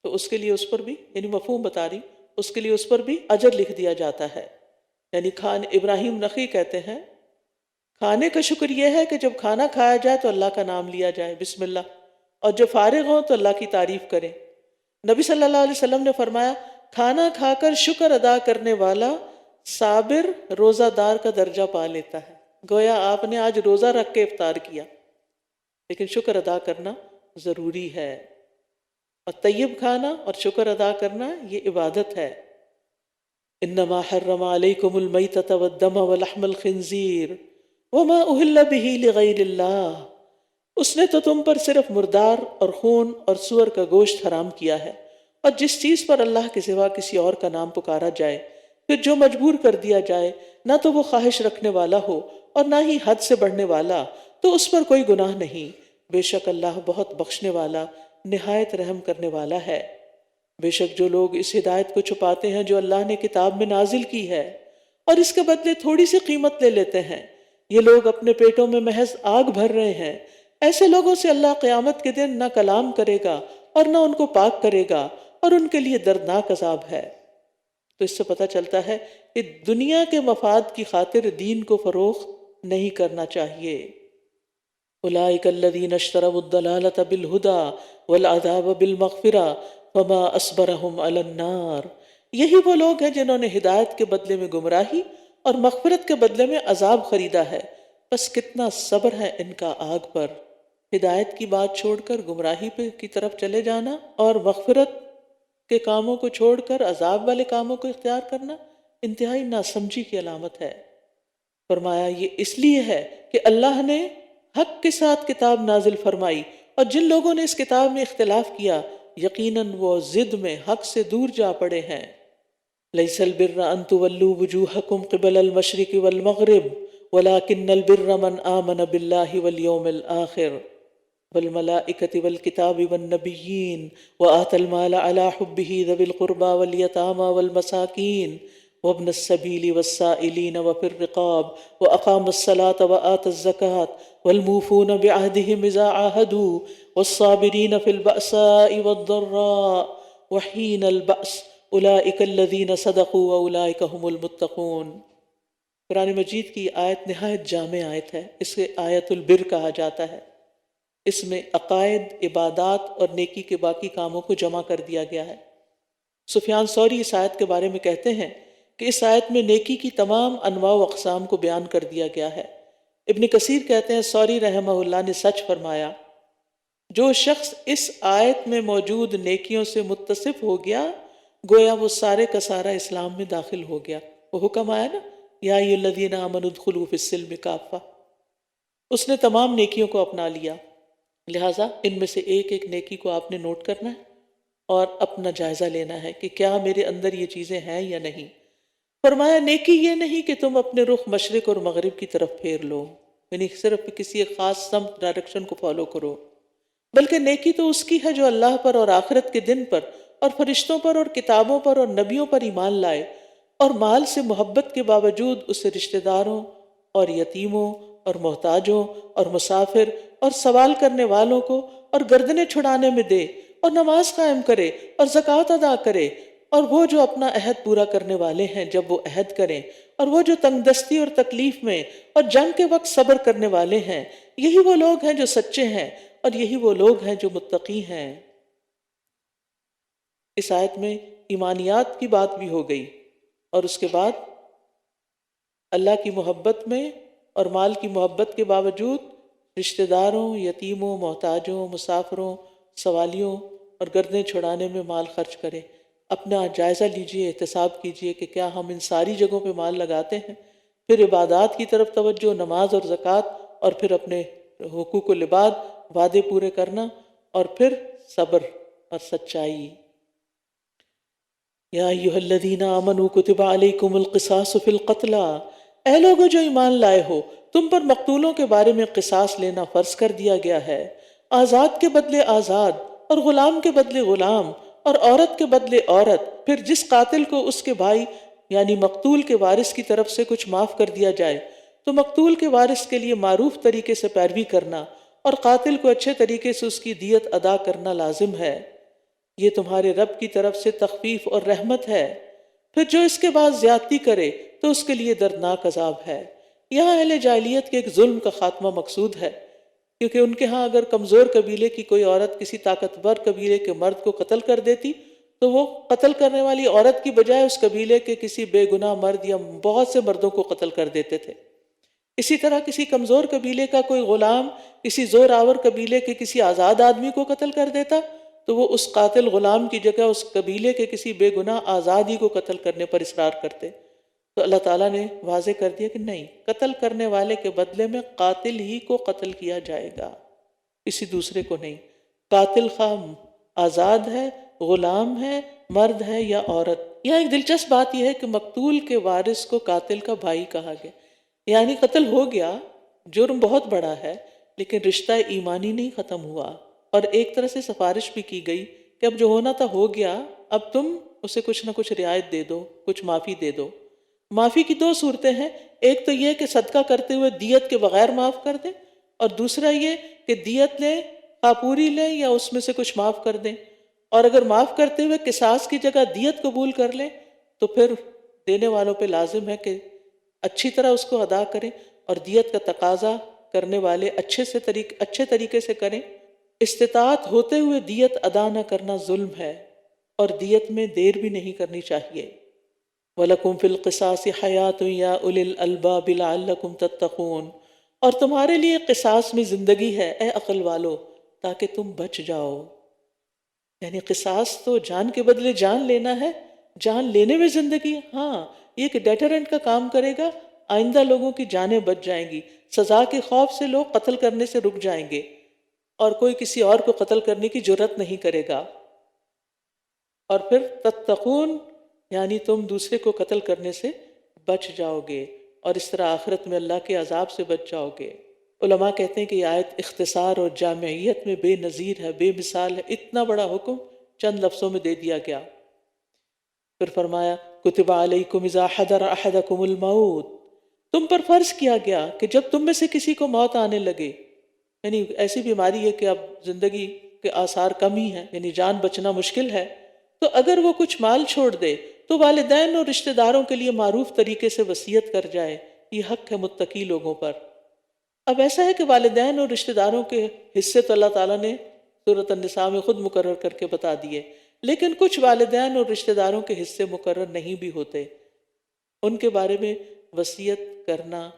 S2: تو اس کے لیے اس پر بھی، یعنی مفہوم بتا رہی، اس کے لیے اس پر بھی اجر لکھ دیا جاتا ہے۔ یعنی ابراہیم نخعی کہتے ہیں کھانے کا شکر یہ ہے کہ جب کھانا کھایا جائے تو اللہ کا نام لیا جائے، بسم اللہ، اور جب فارغ ہوں تو اللہ کی تعریف کریں۔ نبی صلی اللہ علیہ وسلم نے فرمایا کھانا کھا کر شکر ادا کرنے والا صابر روزہ دار کا درجہ پا لیتا ہے۔ گویا آپ نے آج روزہ رکھ کے افطار کیا، لیکن شکر ادا کرنا ضروری ہے، اور طیب کھانا اور شکر ادا کرنا یہ عبادت ہے۔ انما حرم علیکم المیتۃ والدم ولحم الخنزیر وما اہل بہ لغیر اللہ، اس نے تو تم پر صرف مردار اور خون اور سور کا گوشت حرام کیا ہے، اور جس چیز پر اللہ کے سوا کسی اور کا نام پکارا جائے، پھر جو مجبور کر دیا جائے، نہ تو وہ خواہش رکھنے والا ہو اور نہ ہی حد سے بڑھنے والا، تو اس پر کوئی گناہ نہیں۔ بے شک اللہ بہت بخشنے والا، نہایت رحم کرنے والا ہے۔ بے شک جو لوگ اس ہدایت کو چھپاتے ہیں جو اللہ نے کتاب میں نازل کی ہے اور اس کے بدلے تھوڑی سی قیمت لے لیتے ہیں، یہ لوگ اپنے پیٹوں میں محض آگ بھر رہے ہیں۔ ایسے لوگوں سے اللہ قیامت کے دن نہ کلام کرے گا اور نہ ان کو پاک کرے گا، اور ان کے لیے دردناک عذاب ہے۔ تو اس سے پتہ چلتا ہے کہ دنیا کے مفاد کی خاطر دین کو فروغ نہیں کرنا چاہیے۔ اولئک الذین اشتروا الضلالۃ بالہدی والعذاب بالمغفرہ فما اصبرهم علی النار۔ یہی وہ لوگ ہیں جنہوں نے ہدایت کے بدلے میں گمراہی اور مغفرت کے بدلے میں عذاب خریدا ہے، بس کتنا صبر ہے ان کا آگ پر۔ ہدایت کی بات چھوڑ کر گمراہی کی طرف چلے جانا اور مغفرت کے کاموں کو چھوڑ کر عذاب والے کاموں کو اختیار کرنا انتہائی ناسمجھی کی علامت ہے۔ فرمایا یہ اس لیے ہے کہ اللہ نے حق کے ساتھ کتاب نازل فرمائی، اور جن لوگوں نے اس کتاب میں اختلاف کیا یقیناً وہ ضد میں حق سے دور جا پڑے ہیں۔ لیس البر ان تولوا وجوہکم قبل المشرق والمغرب ولکن البر من آمن باللہ والیوم الآخر والملائکۃ والکتاب والنبیین وآتى المال على حبہ ذوی القربى والیتامى والمساکین وابن السبیل والسائلین وفی الرقاب وأقام الصلاة وآتى الزکاة والموفون بعہدہم اذا عاہدوا والصابرین فی البأساء والضراء وحین البأس اولئک الذین صدقوا واولئک هم المتقون۔ قرآن مجید کی آیت نہایت جامع آیت ہے، اسے آیت البر کہا جاتا ہے۔ اس میں عقائد، عبادات اور نیکی کے باقی کاموں کو جمع کر دیا گیا ہے۔ سفیان ثوری اس آیت کے بارے میں کہتے ہیں کہ اس آیت میں نیکی کی تمام انواع و اقسام کو بیان کر دیا گیا ہے۔ ابن کثیر کہتے ہیں ثوری رحمہ اللہ نے سچ فرمایا، جو شخص اس آیت میں موجود نیکیوں سے متصف ہو گیا گویا وہ سارے کا سارا اسلام میں داخل ہو گیا۔ وہ حکم آیا نا، یا ایھا الذین آمنوا ادخلوا فی السلم کافہ، اس نے تمام نیکیوں کو اپنا لیا۔ لہٰذا ان میں سے ایک ایک نیکی کو آپ نے نوٹ کرنا ہے اور اپنا جائزہ لینا ہے کہ کیا میرے اندر یہ چیزیں ہیں یا نہیں۔ فرمایا نیکی یہ نہیں کہ تم اپنے رخ مشرق اور مغرب کی طرف پھیر لو، یعنی صرف کسی ایک خاص سمت ڈائریکشن کو فالو کرو، بلکہ نیکی تو اس کی ہے جو اللہ پر اور آخرت کے دن پر اور فرشتوں پر اور کتابوں پر اور نبیوں پر ایمان لائے، اور مال سے محبت کے باوجود اسے رشتہ داروں اور یتیموں اور محتاجوں اور مسافر اور سوال کرنے والوں کو اور گردنیں چھڑانے میں دے، اور نماز قائم کرے اور زکوٰۃ ادا کرے، اور وہ جو اپنا عہد پورا کرنے والے ہیں جب وہ عہد کریں، اور وہ جو تنگ دستی اور تکلیف میں اور جنگ کے وقت صبر کرنے والے ہیں، یہی وہ لوگ ہیں جو سچے ہیں اور یہی وہ لوگ ہیں جو متقی ہیں۔ اس آیت میں ایمانیات کی بات بھی ہو گئی، اور اس کے بعد اللہ کی محبت میں اور مال کی محبت کے باوجود رشتہ داروں، یتیموں، محتاجوں، مسافروں، سوالیوں اور گردنیں چھڑانے میں مال خرچ کریں۔ اپنا جائزہ لیجئے، احتساب کیجئے کہ کیا ہم ان ساری جگہوں پہ مال لگاتے ہیں، پھر عبادات کی طرف توجہ، نماز اور زکوٰۃ، اور پھر اپنے حقوق العباد، وعدے پورے کرنا، اور پھر صبر اور سچائی۔ یا ایھا الذین آمنوا کتب علیکم القصاص فی القتلی، اے لوگو جو ایمان لائے ہو، تم پر مقتولوں کے بارے میں قصاص لینا فرض کر دیا گیا ہے، آزاد کے بدلے آزاد، اور غلام کے بدلے غلام، اور عورت کے بدلے عورت۔ پھر جس قاتل کو اس کے بھائی یعنی مقتول کے وارث کی طرف سے کچھ معاف کر دیا جائے تو مقتول کے وارث کے لیے معروف طریقے سے پیروی کرنا اور قاتل کو اچھے طریقے سے اس کی دیت ادا کرنا لازم ہے۔ یہ تمہارے رب کی طرف سے تخفیف اور رحمت ہے۔ پھر جو اس کے بعد زیادتی کرے تو اس کے لیے دردناک عذاب ہے۔ یہاں اہل جاہلیت کے ایک ظلم کا خاتمہ مقصود ہے، کیونکہ ان کے ہاں اگر کمزور قبیلے کی کوئی عورت کسی طاقتور قبیلے کے مرد کو قتل کر دیتی تو وہ قتل کرنے والی عورت کی بجائے اس قبیلے کے کسی بے گناہ مرد یا بہت سے مردوں کو قتل کر دیتے تھے۔ اسی طرح کسی کمزور قبیلے کا کوئی غلام کسی زور آور قبیلے کے کسی آزاد آدمی کو قتل کر دیتا تو وہ اس قاتل غلام کی جگہ اس قبیلے کے کسی بے گناہ آزادی کو قتل کرنے پر اصرار کرتے۔ تو اللہ تعالیٰ نے واضح کر دیا کہ نہیں، قتل کرنے والے کے بدلے میں قاتل ہی کو قتل کیا جائے گا، کسی دوسرے کو نہیں۔ قاتل خواہ آزاد ہے، غلام ہے، مرد ہے یا عورت۔ یہاں ایک دلچسپ بات یہ ہے کہ مقتول کے وارث کو قاتل کا بھائی کہا گیا، یعنی قتل ہو گیا، جرم بہت بڑا ہے، لیکن رشتہ ایمانی نہیں ختم ہوا، اور ایک طرح سے سفارش بھی کی گئی کہ اب جو ہونا تھا ہو گیا، اب تم اسے کچھ نہ کچھ رعایت دے دو، کچھ معافی دے دو۔ معافی کی دو صورتیں ہیں، ایک تو یہ کہ صدقہ کرتے ہوئے دیت کے بغیر معاف کر دیں، اور دوسرا یہ کہ دیت لیں، پوری لیں یا اس میں سے کچھ معاف کر دیں، اور اگر معاف کرتے ہوئے قصاص کی جگہ دیت قبول کر لیں تو پھر دینے والوں پہ لازم ہے کہ اچھی طرح اس کو ادا کریں، اور دیت کا تقاضا کرنے والے اچھے طریقے سے کریں۔ استطاعت ہوتے ہوئے دیت ادا نہ کرنا ظلم ہے، اور دیت میں دیر بھی نہیں کرنی چاہیے۔ وَلَكُمْ فِي الْقِصَاصِ حَيَاةٌ يَا أُولِي الْأَلْبَابِ لَعَلَّكُمْ تَتَّقُونَ، اور تمہارے لیے قصاص میں زندگی ہے اے عقل والو، تاکہ تم بچ جاؤ۔ یعنی قصاص تو جان کے بدلے جان لینا ہے، جان لینے میں زندگی ہے۔ ہاں، یہ کہ ڈیٹرنٹ کا کام کرے گا، آئندہ لوگوں کی جانیں بچ جائیں گی، سزا کے خوف سے لوگ قتل کرنے سے رک جائیں گے، اور کوئی کسی اور کو قتل کرنے کی جرات نہیں کرے گا۔ اور پھر تتقون یعنی تم دوسرے کو قتل کرنے سے بچ جاؤ گے، اور اس طرح آخرت میں اللہ کے عذاب سے بچ جاؤ گے۔ علماء کہتے ہیں کہ یہ آیت اختصار اور جامعیت میں بے نظیر ہے، بے مثال ہے، اتنا بڑا حکم چند لفظوں میں دے دیا گیا۔ پھر فرمایا کتب علیکم اذا حضر احدکم الموت، تم پر فرض کیا گیا کہ جب تم میں سے کسی کو موت آنے لگے، یعنی ایسی بیماری ہے کہ اب زندگی کے آثار کم ہی ہیں، یعنی جان بچنا مشکل ہے، تو اگر وہ کچھ مال چھوڑ دے تو والدین اور رشتہ داروں کے لیے معروف طریقے سے وصیت کر جائے، یہ حق ہے متقی لوگوں پر۔ اب ایسا ہے کہ والدین اور رشتہ داروں کے حصے تو اللہ تعالیٰ نے سورۃ النساء میں خود مقرر کر کے بتا دیے، لیکن کچھ والدین اور رشتہ داروں کے حصے مقرر نہیں بھی ہوتے، ان کے بارے میں وصیت کرنا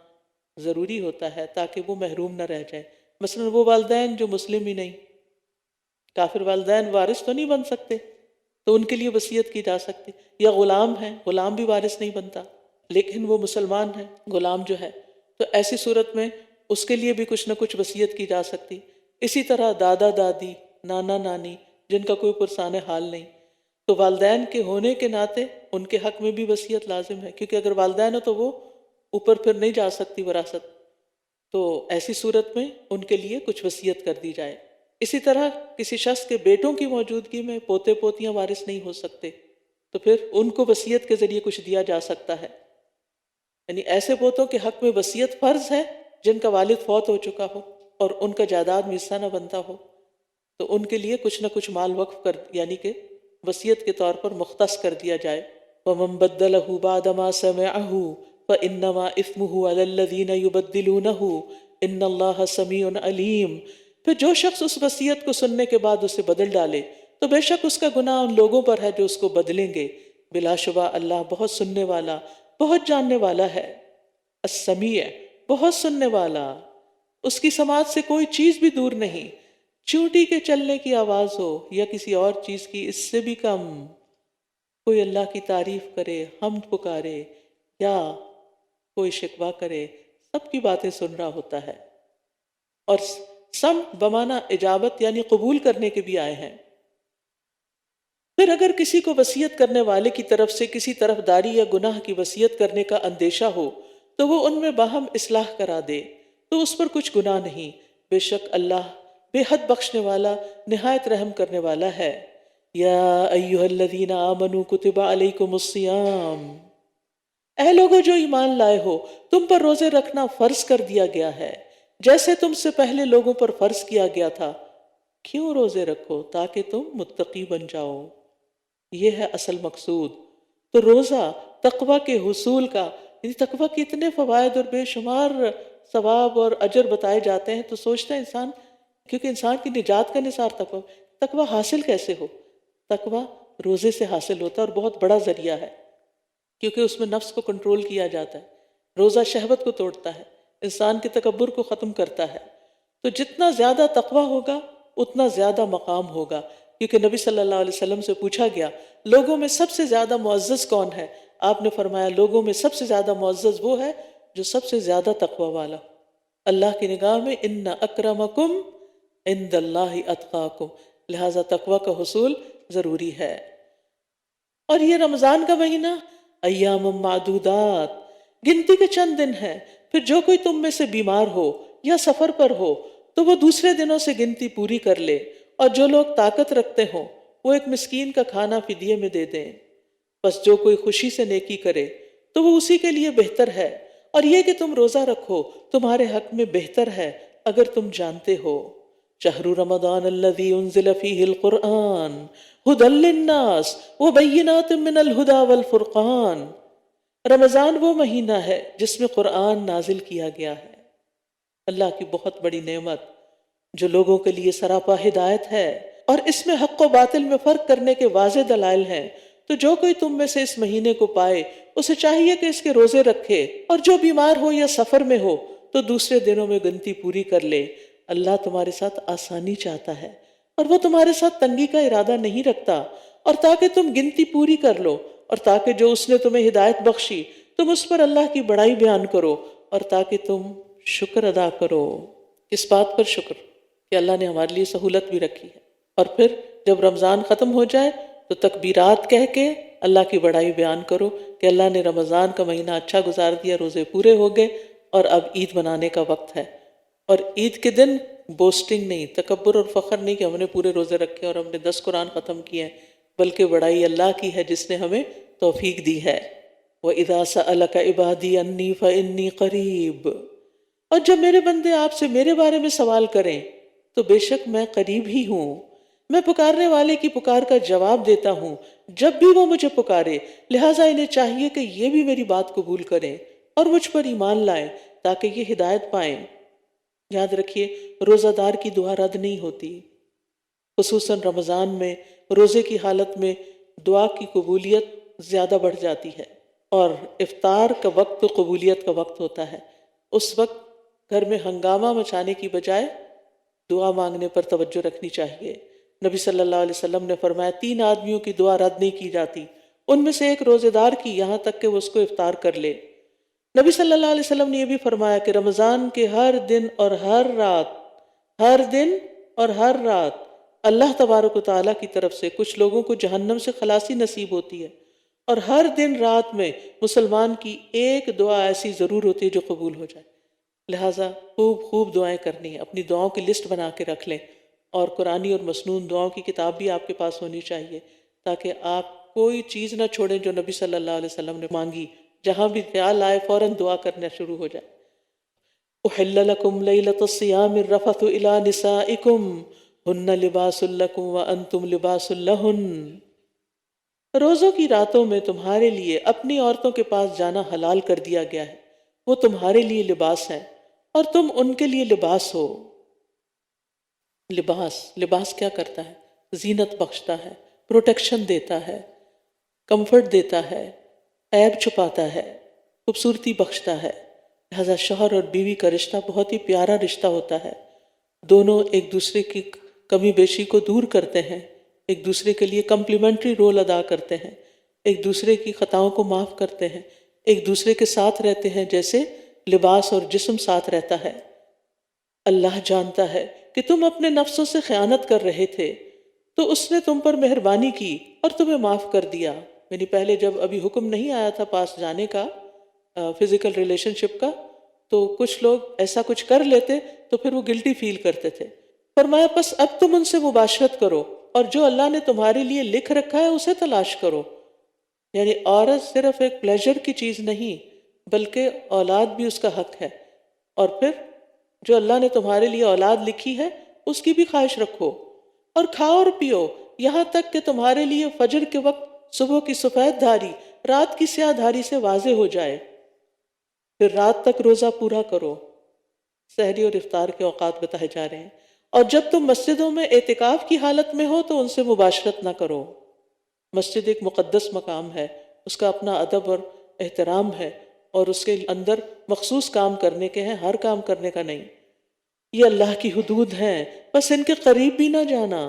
S2: ضروری ہوتا ہے تاکہ وہ محروم نہ رہ جائیں۔ مثلا وہ والدین جو مسلم ہی نہیں، کافر والدین وارث تو نہیں بن سکتے، تو ان کے لیے وصیت کی جا سکتی، یا غلام ہیں، غلام بھی وارث نہیں بنتا لیکن وہ مسلمان ہے غلام جو ہے، تو ایسی صورت میں اس کے لیے بھی کچھ نہ کچھ وصیت کی جا سکتی۔ اسی طرح دادا دادی، نانا نانی جن کا کوئی پرسان حال نہیں، تو والدین کے ہونے کے ناطے ان کے حق میں بھی وصیت لازم ہے، کیونکہ اگر والدین ہو تو وہ اوپر پھر نہیں جا سکتی وراثت، تو ایسی صورت میں ان کے لیے کچھ وصیت کر دی جائے۔ اسی طرح کسی شخص کے بیٹوں کی موجودگی میں پوتے پوتیاں وارث نہیں ہو سکتے، تو پھر ان کو وصیت کے ذریعے کچھ دیا جا سکتا ہے۔ یعنی ایسے پوتوں کے حق میں وصیت فرض ہے جن کا والد فوت ہو چکا ہو اور ان کا جائیداد میں حصہ نہ بنتا ہو، تو ان کے لیے کچھ نہ کچھ مال وقف کر یعنی کہ وصیت کے طور پر مختص کر دیا جائے۔ وَمَن بَدَّلَهُ بَعْدَ مَا سَمِعَهُ فَإِنَّمَا إِثْمُهُ عَلَى الَّذِينَ يُبَدِّلُونَهُ إِنَّ اللَّهَ سَمِيعٌ عَلِيمٌ، پھر جو شخص اس وصیت کو سننے کے بعد اسے بدل ڈالے تو بے شک اس کا گناہ ان لوگوں پر ہے جو اس کو بدلیں گے، بلا شبہ اللہ بہت سننے والا، بہت جاننے والا ہے۔ السمیع بہت سننے والا، اس کی سماعت سے کوئی چیز بھی دور نہیں، چونٹی کے چلنے کی آواز ہو یا کسی اور چیز کی اس سے بھی کم، کوئی اللہ کی تعریف کرے، حمد پکارے یا کوئی شکوہ کرے، سب کی باتیں سن رہا ہوتا ہے۔ اور سم بمعنی اجابت یعنی قبول کرنے کے بھی آئے ہیں۔ پھر اگر کسی کو وصیت کرنے والے کی طرف سے کسی طرفداری یا گناہ کی وصیت کرنے کا اندیشہ ہو تو وہ ان میں باہم اصلاح کرا دے تو اس پر کچھ گناہ نہیں، بے شک اللہ بے حد بخشنے والا نہایت رحم کرنے والا ہے۔ یا ایہا الذین آمنوا کتب علیکم الصیام، اے لوگو جو ایمان لائے ہو تم پر روزے رکھنا فرض کر دیا گیا ہے جیسے تم سے پہلے لوگوں پر فرض کیا گیا تھا۔ کیوں روزے رکھو؟ تاکہ تم متقی بن جاؤ، یہ ہے اصل مقصود۔ تو روزہ تقوی کے حصول کا، یعنی تقوی کے اتنے فوائد اور بے شمار ثواب اور اجر بتائے جاتے ہیں، تو سوچتا ہے انسان، کیونکہ انسان کی نجات کا نثار تقوی حاصل کیسے ہو؟ تقوی روزے سے حاصل ہوتا ہے اور بہت بڑا ذریعہ ہے، کیونکہ اس میں نفس کو کنٹرول کیا جاتا ہے۔ روزہ شہوت کو توڑتا ہے، انسان کے تکبر کو ختم کرتا ہے۔ تو جتنا زیادہ تقوی ہوگا اتنا زیادہ مقام ہوگا، کیونکہ نبی صلی اللہ علیہ وسلم سے پوچھا گیا لوگوں میں سب سے زیادہ معزز کون ہے؟ آپ نے فرمایا لوگوں میں سب سے زیادہ معزز وہ ہے جو سب سے زیادہ تقوی والا۔ اللہ کی نگاہ میں ان اکرمکم عند اللہ اتقاکم، لہذا تقوی کا حصول ضروری ہے۔ اور یہ رمضان کا مہینہ ایام معدودات، گنتی کے چند دن ہیں، پھر جو کوئی تم میں سے بیمار ہو یا سفر پر ہو تو وہ دوسرے دنوں سے گنتی پوری کر لے، اور جو لوگ طاقت رکھتے ہوں وہ ایک مسکین کا کھانا فدیے میں دے دیں۔ بس جو کوئی خوشی سے نیکی کرے تو وہ اسی کے لیے بہتر ہے، اور یہ کہ تم روزہ رکھو تمہارے حق میں بہتر ہے اگر تم جانتے ہو۔ شہر رمضان الذی انزل فیہ القرآن ھدی للناس وبینات من الھدی والفرقان، رمضان وہ مہینہ ہے جس میں قرآن نازل کیا گیا ہے، اللہ کی بہت بڑی نعمت جو لوگوں کے لیے سراپا ہدایت ہے، اور اس میں حق و باطل میں فرق کرنے کے واضح دلائل ہیں۔ تو جو کوئی تم میں سے اس مہینے کو پائے اسے چاہیے کہ اس کے روزے رکھے، اور جو بیمار ہو یا سفر میں ہو تو دوسرے دنوں میں گنتی پوری کر لے۔ اللہ تمہارے ساتھ آسانی چاہتا ہے اور وہ تمہارے ساتھ تنگی کا ارادہ نہیں رکھتا، اور تاکہ تم گنتی پوری کر لو، اور تاکہ جو اس نے تمہیں ہدایت بخشی تم اس پر اللہ کی بڑائی بیان کرو، اور تاکہ تم شکر ادا کرو۔ اس بات پر شکر کہ اللہ نے ہمارے لیے سہولت بھی رکھی ہے۔ اور پھر جب رمضان ختم ہو جائے تو تکبیرات کہہ کے اللہ کی بڑائی بیان کرو کہ اللہ نے رمضان کا مہینہ اچھا گزار دیا، روزے پورے ہو گئے، اور اب عید منانے کا وقت ہے۔ اور عید کے دن بوسٹنگ نہیں، تکبر اور فخر نہیں کہ ہم نے پورے روزے رکھے اور ہم نے 10 قرآن ختم کیے ہیں، بلکہ بڑائی اللہ کی ہے جس نے ہمیں توفیق دی ہے۔ وَإِذَا سَأَلَكَ عِبَادِي أَنِّي فَإِنِّي قَرِيبٌ، اور جب میرے بندے آپ سے میرے بارے میں سوال کریں تو بے شک میں قریب ہی ہوں، میں پکارنے والے کی پکار کا جواب دیتا ہوں جب بھی وہ مجھے پکارے، لہٰذا انہیں چاہیے کہ یہ بھی میری بات قبول کریں اور مجھ پر ایمان لائیں تاکہ یہ ہدایت پائیں۔ یاد رکھیے روزہ دار کی دعا رد نہیں ہوتی، خصوصاً رمضان میں روزے کی حالت میں دعا کی قبولیت زیادہ بڑھ جاتی ہے، اور افطار کا وقت قبولیت کا وقت ہوتا ہے۔ اس وقت گھر میں ہنگامہ مچانے کی بجائے دعا مانگنے پر توجہ رکھنی چاہیے۔ نبی صلی اللہ علیہ وسلم نے فرمایا 3 آدمیوں کی دعا رد نہیں کی جاتی، ان میں سے ایک روزے دار کی، یہاں تک کہ وہ اس کو افطار کر لے۔ نبی صلی اللہ علیہ وسلم نے یہ بھی فرمایا کہ رمضان کے ہر دن اور ہر رات اللہ تبارک و تعالیٰ کی طرف سے کچھ لوگوں کو جہنم سے خلاصی نصیب ہوتی ہے، اور ہر دن رات میں مسلمان کی ایک دعا ایسی ضرور ہوتی ہے جو قبول ہو جائے۔ لہٰذا خوب دعائیں کرنی ہیں، اپنی دعاؤں کی لسٹ بنا کے رکھ لیں، اور قرآنی اور مسنون دعاؤں کی کتاب بھی آپ کے پاس ہونی چاہیے تاکہ آپ کوئی چیز نہ چھوڑیں جو نبی صلی اللہ علیہ وسلم نے مانگی، جہاں بھی خیال آئے فوراً دعا کرنا شروع ہو جائے۔ احل لکم لیلۃ الصیام الرفث الی نسائکم ہن لباس لکم وانتم لباس لہن، روزوں کی راتوں میں تمہارے لیے اپنی عورتوں کے پاس جانا حلال کر دیا گیا ہے، وہ تمہارے لیے لباس ہیں اور تم ان کے لیے لباس ہو۔ لباس کیا کرتا ہے؟ زینت بخشتا ہے، پروٹیکشن دیتا ہے، کمفرٹ دیتا ہے، عیب چھپاتا ہے، خوبصورتی بخشتا ہے۔ لہذا شوہر اور بیوی کا رشتہ بہت ہی پیارا رشتہ ہوتا ہے، دونوں ایک دوسرے کی کمی بیشی کو دور کرتے ہیں، ایک دوسرے کے لیے کمپلیمنٹری رول ادا کرتے ہیں، ایک دوسرے کی خطاؤں کو معاف کرتے ہیں، ایک دوسرے کے ساتھ رہتے ہیں جیسے لباس اور جسم ساتھ رہتا ہے۔ اللہ جانتا ہے کہ تم اپنے نفسوں سے خیانت کر رہے تھے تو اس نے تم پر مہربانی کی اور تمہیں معاف کر دیا۔ یعنی پہلے جب ابھی حکم نہیں آیا تھا پاس جانے کا، فزیکل ریلیشن شپ کا، تو کچھ لوگ ایسا کچھ کر لیتے تو پھر وہ گلٹی فیل کرتے تھے۔ فرمایا پس اب تم ان سے مباشرت کرو اور جو اللہ نے تمہارے لیے لکھ رکھا ہے اسے تلاش کرو۔ یعنی عورت صرف ایک پلیجر کی چیز نہیں بلکہ اولاد بھی اس کا حق ہے، اور پھر جو اللہ نے تمہارے لیے اولاد لکھی ہے اس کی بھی خواہش رکھو، اور کھاؤ اور پیو یہاں تک کہ تمہارے لیے فجر کے وقت صبح کی سفید دھاری رات کی سیاہ دھاری سے واضح ہو جائے، پھر رات تک روزہ پورا کرو۔ سحری اور افطار کے اوقات بتائے جا رہے ہیں۔ اور جب تم مسجدوں میں اعتکاف کی حالت میں ہو تو ان سے مباشرت نہ کرو۔ مسجد ایک مقدس مقام ہے، اس کا اپنا ادب اور احترام ہے، اور اس کے اندر مخصوص کام کرنے کے ہیں، ہر کام کرنے کا نہیں۔ یہ اللہ کی حدود ہیں، بس ان کے قریب بھی نہ جانا۔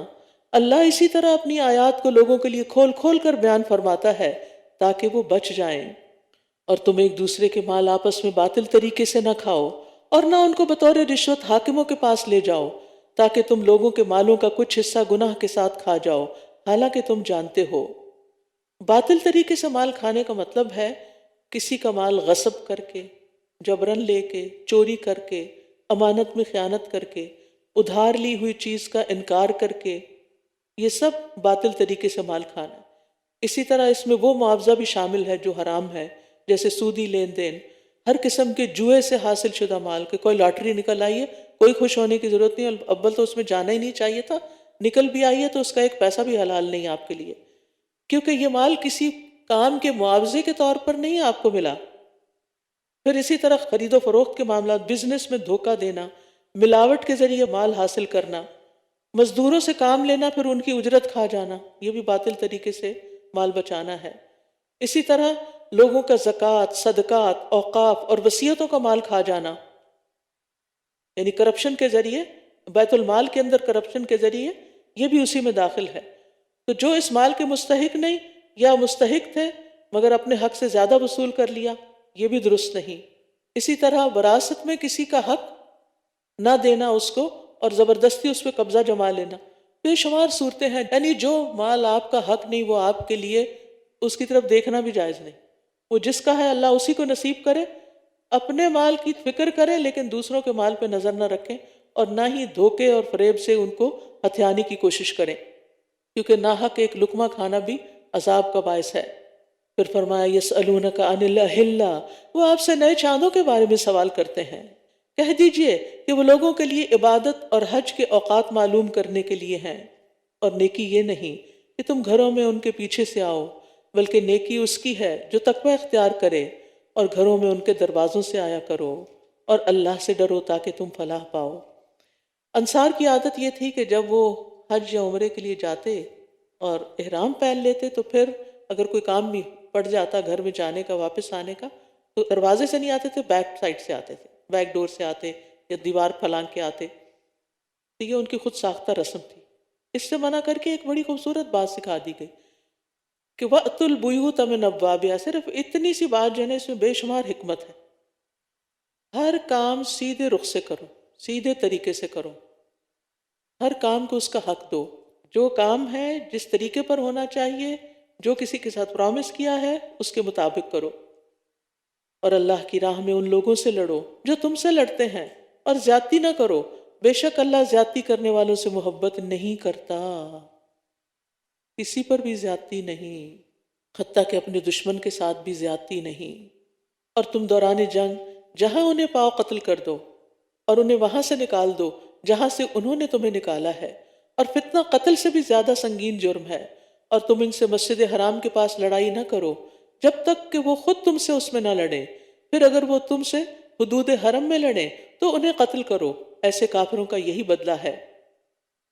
S2: اللہ اسی طرح اپنی آیات کو لوگوں کے لیے کھول کھول کر بیان فرماتا ہے تاکہ وہ بچ جائیں۔ اور تم ایک دوسرے کے مال آپس میں باطل طریقے سے نہ کھاؤ، اور نہ ان کو بطور رشوت حاکموں کے پاس لے جاؤ تاکہ تم لوگوں کے مالوں کا کچھ حصہ گناہ کے ساتھ کھا جاؤ، حالانکہ تم جانتے ہو۔ باطل طریقے سے مال کھانے کا مطلب ہے کسی کا مال غصب کر کے، جبرن لے کے، چوری کر کے، امانت میں خیانت کر کے، ادھار لی ہوئی چیز کا انکار کر کے، یہ سب باطل طریقے سے مال کھانا۔ اسی طرح اس میں وہ معاوضہ بھی شامل ہے جو حرام ہے، جیسے سودی لین دین، ہر قسم کے جوئے سے حاصل شدہ مال، کہ کوئی لاٹری نکل آئی ہے، کوئی خوش ہونے کی ضرورت نہیں، اول تو اس میں جانا ہی نہیں چاہیے تھا، نکل بھی آئی ہے تو اس کا ایک پیسہ بھی حلال نہیں آپ کے لیے، کیونکہ یہ مال کسی کام کے معاوضے کے طور پر نہیں آپ کو ملا۔ پھر اسی طرح خرید و فروخت کے معاملات، بزنس میں دھوکہ دینا، ملاوٹ کے ذریعے مال حاصل کرنا، مزدوروں سے کام لینا پھر ان کی اجرت کھا جانا، یہ بھی باطل طریقے سے مال بچانا ہے۔ اسی طرح لوگوں کا زکوٰۃ، صدقات، اوقاف اور وصیتوں کا مال کھا جانا، یعنی کرپشن کے ذریعے، بیت المال کے اندر کرپشن کے ذریعے، یہ بھی اسی میں داخل ہے۔ تو جو اس مال کے مستحق نہیں یا مستحق تھے مگر اپنے حق سے زیادہ وصول کر لیا، یہ بھی درست نہیں۔ اسی طرح وراثت میں کسی کا حق نہ دینا اس کو اور زبردستی اس پہ قبضہ جما لینا، بے شمار صورتیں ہیں۔ یعنی جو مال آپ کا حق نہیں وہ آپ کے لیے اس کی طرف دیکھنا بھی جائز نہیں۔ وہ جس کا ہے اللہ اسی کو نصیب کرے، اپنے مال کی فکر کرے لیکن دوسروں کے مال پہ نظر نہ رکھیں، اور نہ ہی دھوکے اور فریب سے ان کو ہتھیانے کی کوشش کریں، کیونکہ ناحق ایک لقمہ کھانا بھی عذاب کا باعث ہے۔ پھر فرمایا یسألونک عن الأہلہ، وہ آپ سے نئے چاندوں کے بارے میں سوال کرتے ہیں، کہہ دیجئے کہ وہ لوگوں کے لیے عبادت اور حج کے اوقات معلوم کرنے کے لیے ہیں، اور نیکی یہ نہیں کہ تم گھروں میں ان کے پیچھے سے آؤ، بلکہ نیکی اس کی ہے جو تقوی اختیار کرے، اور گھروں میں ان کے دروازوں سے آیا کرو، اور اللہ سے ڈرو تاکہ تم فلاح پاؤ۔ انصار کی عادت یہ تھی کہ جب وہ حج یا عمرے کے لیے جاتے اور احرام پہن لیتے تو پھر اگر کوئی کام بھی پڑ جاتا گھر میں جانے کا، واپس آنے کا، تو دروازے سے نہیں آتے تھے، بیک سائڈ سے آتے تھے، بیک ڈور سے آتے یا دیوار پھلانگ کے آتے۔ تو یہ ان کی خود ساختہ رسم تھی۔ اس سے منع کر کے ایک بڑی خوبصورت بات سکھا دی گئی کہ وَأْتُوا الْبُيُوتَ مِنْ أَبْوَابِهَا، صرف اتنی سی بات جو ہے اس میں بے شمار حکمت ہے۔ ہر کام سیدھے رخ سے کرو، سیدھے طریقے سے کرو، ہر کام کو اس کا حق دو۔ جو کام ہے جس طریقے پر ہونا چاہیے، جو کسی کے ساتھ پرامس کیا ہے اس کے مطابق کرو، اور اللہ کی راہ میں ان لوگوں سے لڑو جو تم سے لڑتے ہیں، اور زیادتی نہ کرو، بے شک اللہ زیادتی کرنے والوں سے محبت نہیں کرتا۔ کسی پر بھی زیادتی نہیں، حتیٰ کہ اپنے دشمن کے ساتھ بھی زیادتی نہیں۔ اور تم دوران جنگ جہاں انہیں پاؤ قتل کر دو، اور انہیں وہاں سے نکال دو جہاں سے انہوں نے تمہیں نکالا ہے، اور فتنہ قتل سے بھی زیادہ سنگین جرم ہے۔ اور تم ان سے مسجد حرام کے پاس لڑائی نہ کرو جب تک کہ وہ خود تم سے اس میں نہ لڑیں، پھر اگر وہ تم سے حدود حرم میں لڑیں تو انہیں قتل کرو، ایسے کافروں کا یہی بدلہ ہے۔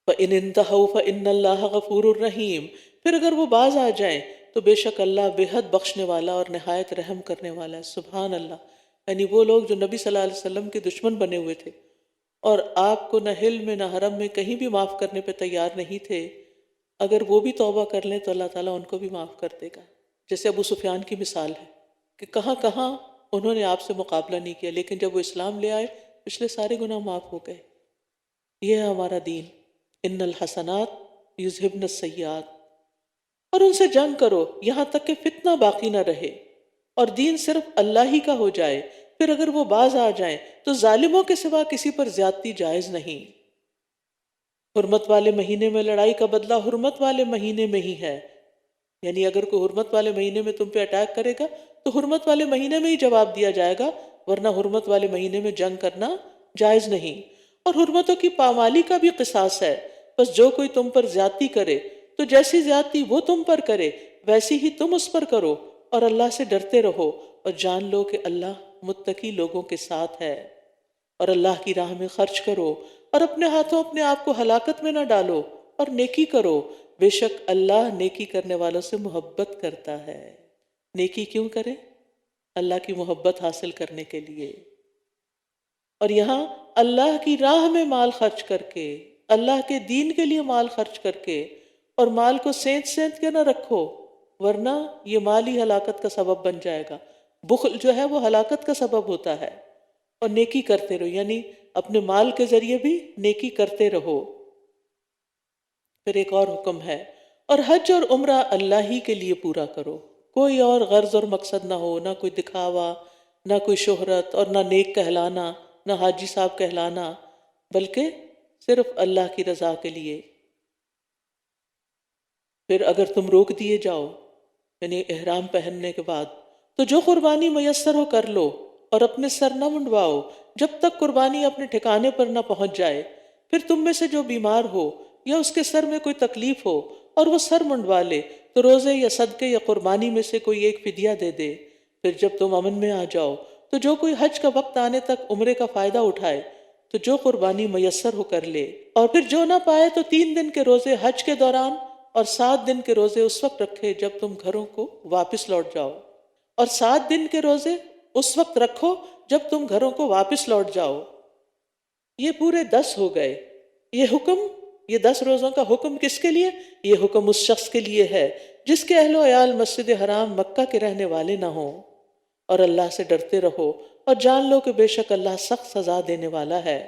S2: فَإِنِ انْتَهَوْا فَإِنَّ اللَّهَ غَفُورٌ رَحِيمٌ، پھر اگر وہ باز آ جائیں تو بے شک اللہ بے حد بخشنے والا اور نہایت رحم کرنے والا ہے۔ سبحان اللہ۔ یعنی وہ لوگ جو نبی صلی اللہ علیہ وسلم کے دشمن بنے ہوئے تھے اور آپ کو نہ حل میں نہ حرم میں کہیں بھی معاف کرنے پہ تیار نہیں تھے، اگر وہ بھی توبہ کر لیں تو اللہ تعالیٰ ان کو بھی معاف کر دے گا۔ جیسے ابو سفیان کی مثال ہے کہ کہاں کہاں انہوں نے آپ سے مقابلہ نہیں کیا، لیکن جب وہ اسلام لے آئے پچھلے سارے گناہ معاف ہو گئے۔ یہ ہے ہمارا دین، ان الحسنات یذہبن السیئات۔ اور ان سے جنگ کرو یہاں تک کہ فتنہ باقی نہ رہے اور دین صرف اللہ ہی کا ہو جائے، پھر اگر وہ باز آ جائیں تو ظالموں کے سوا کسی پر زیادتی جائز نہیں۔ حرمت والے مہینے میں لڑائی کا بدلہ حرمت والے مہینے میں ہی ہے، یعنی اگر کوئی حرمت والے مہینے میں تم پہ اٹیک کرے گا تو حرمت والے مہینے میں ہی جواب دیا جائے گا، ورنہ حرمت والے مہینے میں جنگ کرنا جائز نہیں۔ اور حرمتوں کی پامالی کا بھی قصاص ہے، بس جو کوئی تم پر زیادتی کرے تو جیسی زیادتی وہ تم پر کرے ویسی ہی تم اس پر کرو، اور اللہ سے ڈرتے رہو اور جان لو کہ اللہ متقی لوگوں کے ساتھ ہے۔ اور اللہ کی راہ میں خرچ کرو اور اپنے ہاتھوں اپنے آپ کو ہلاکت میں نہ ڈالو، اور نیکی کرو، بے شک اللہ نیکی کرنے والوں سے محبت کرتا ہے۔ نیکی کیوں کرے؟ اللہ کی محبت حاصل کرنے کے لیے۔ اور یہاں اللہ کی راہ میں مال خرچ کر کے، اللہ کے دین کے لیے مال خرچ کر کے، اور مال کو سینت سینت کے نہ رکھو، ورنہ یہ مال ہی ہلاکت کا سبب بن جائے گا۔ بخل جو ہے وہ ہلاکت کا سبب ہوتا ہے۔ اور نیکی کرتے رہو، یعنی اپنے مال کے ذریعے بھی نیکی کرتے رہو۔ پھر ایک اور حکم ہے، اور حج اور عمرہ اللہ ہی کے لیے پورا کرو، کوئی اور غرض اور مقصد نہ ہو، نہ کوئی دکھاوا، نہ کوئی شہرت، اور نہ نیک کہلانا، نہ حاجی صاحب کہلانا، بلکہ صرف اللہ کی رضا کے لیے۔ پھر اگر تم روک دیے جاؤ، یعنی احرام پہننے کے بعد، تو جو قربانی میسر ہو کر لو، اور اپنے سر نہ منڈواؤ جب تک قربانی اپنے ٹھکانے پر نہ پہنچ جائے۔ پھر تم میں سے جو بیمار ہو یا اس کے سر میں کوئی تکلیف ہو اور وہ سر منڈوا لے تو روزے یا صدقے یا قربانی میں سے کوئی ایک فدیہ دے دے۔ پھر جب تم امن میں آ جاؤ تو جو کوئی حج کا وقت آنے تک عمرے کا فائدہ اٹھائے تو جو قربانی میسر ہو کر لے، اور پھر جو نہ پائے تو 3 دن کے روزے حج کے دوران اور 7 دن کے روزے اس وقت رکھے جب تم گھروں کو واپس لوٹ جاؤ، اور 7 دن کے روزے اس وقت رکھو جب تم گھروں کو واپس لوٹ جاؤ۔ یہ پورے 10 ہو گئے۔ یہ 10 روزوں کا حکم کس کے لیے؟ یہ حکم اس شخص کے لیے ہے جس کے اہل و عیال مسجد حرام مکہ کے رہنے والے نہ ہوں، اور اللہ سے ڈرتے رہو اور جان لو کہ بے شک اللہ سخت سزا دینے والا ہے۔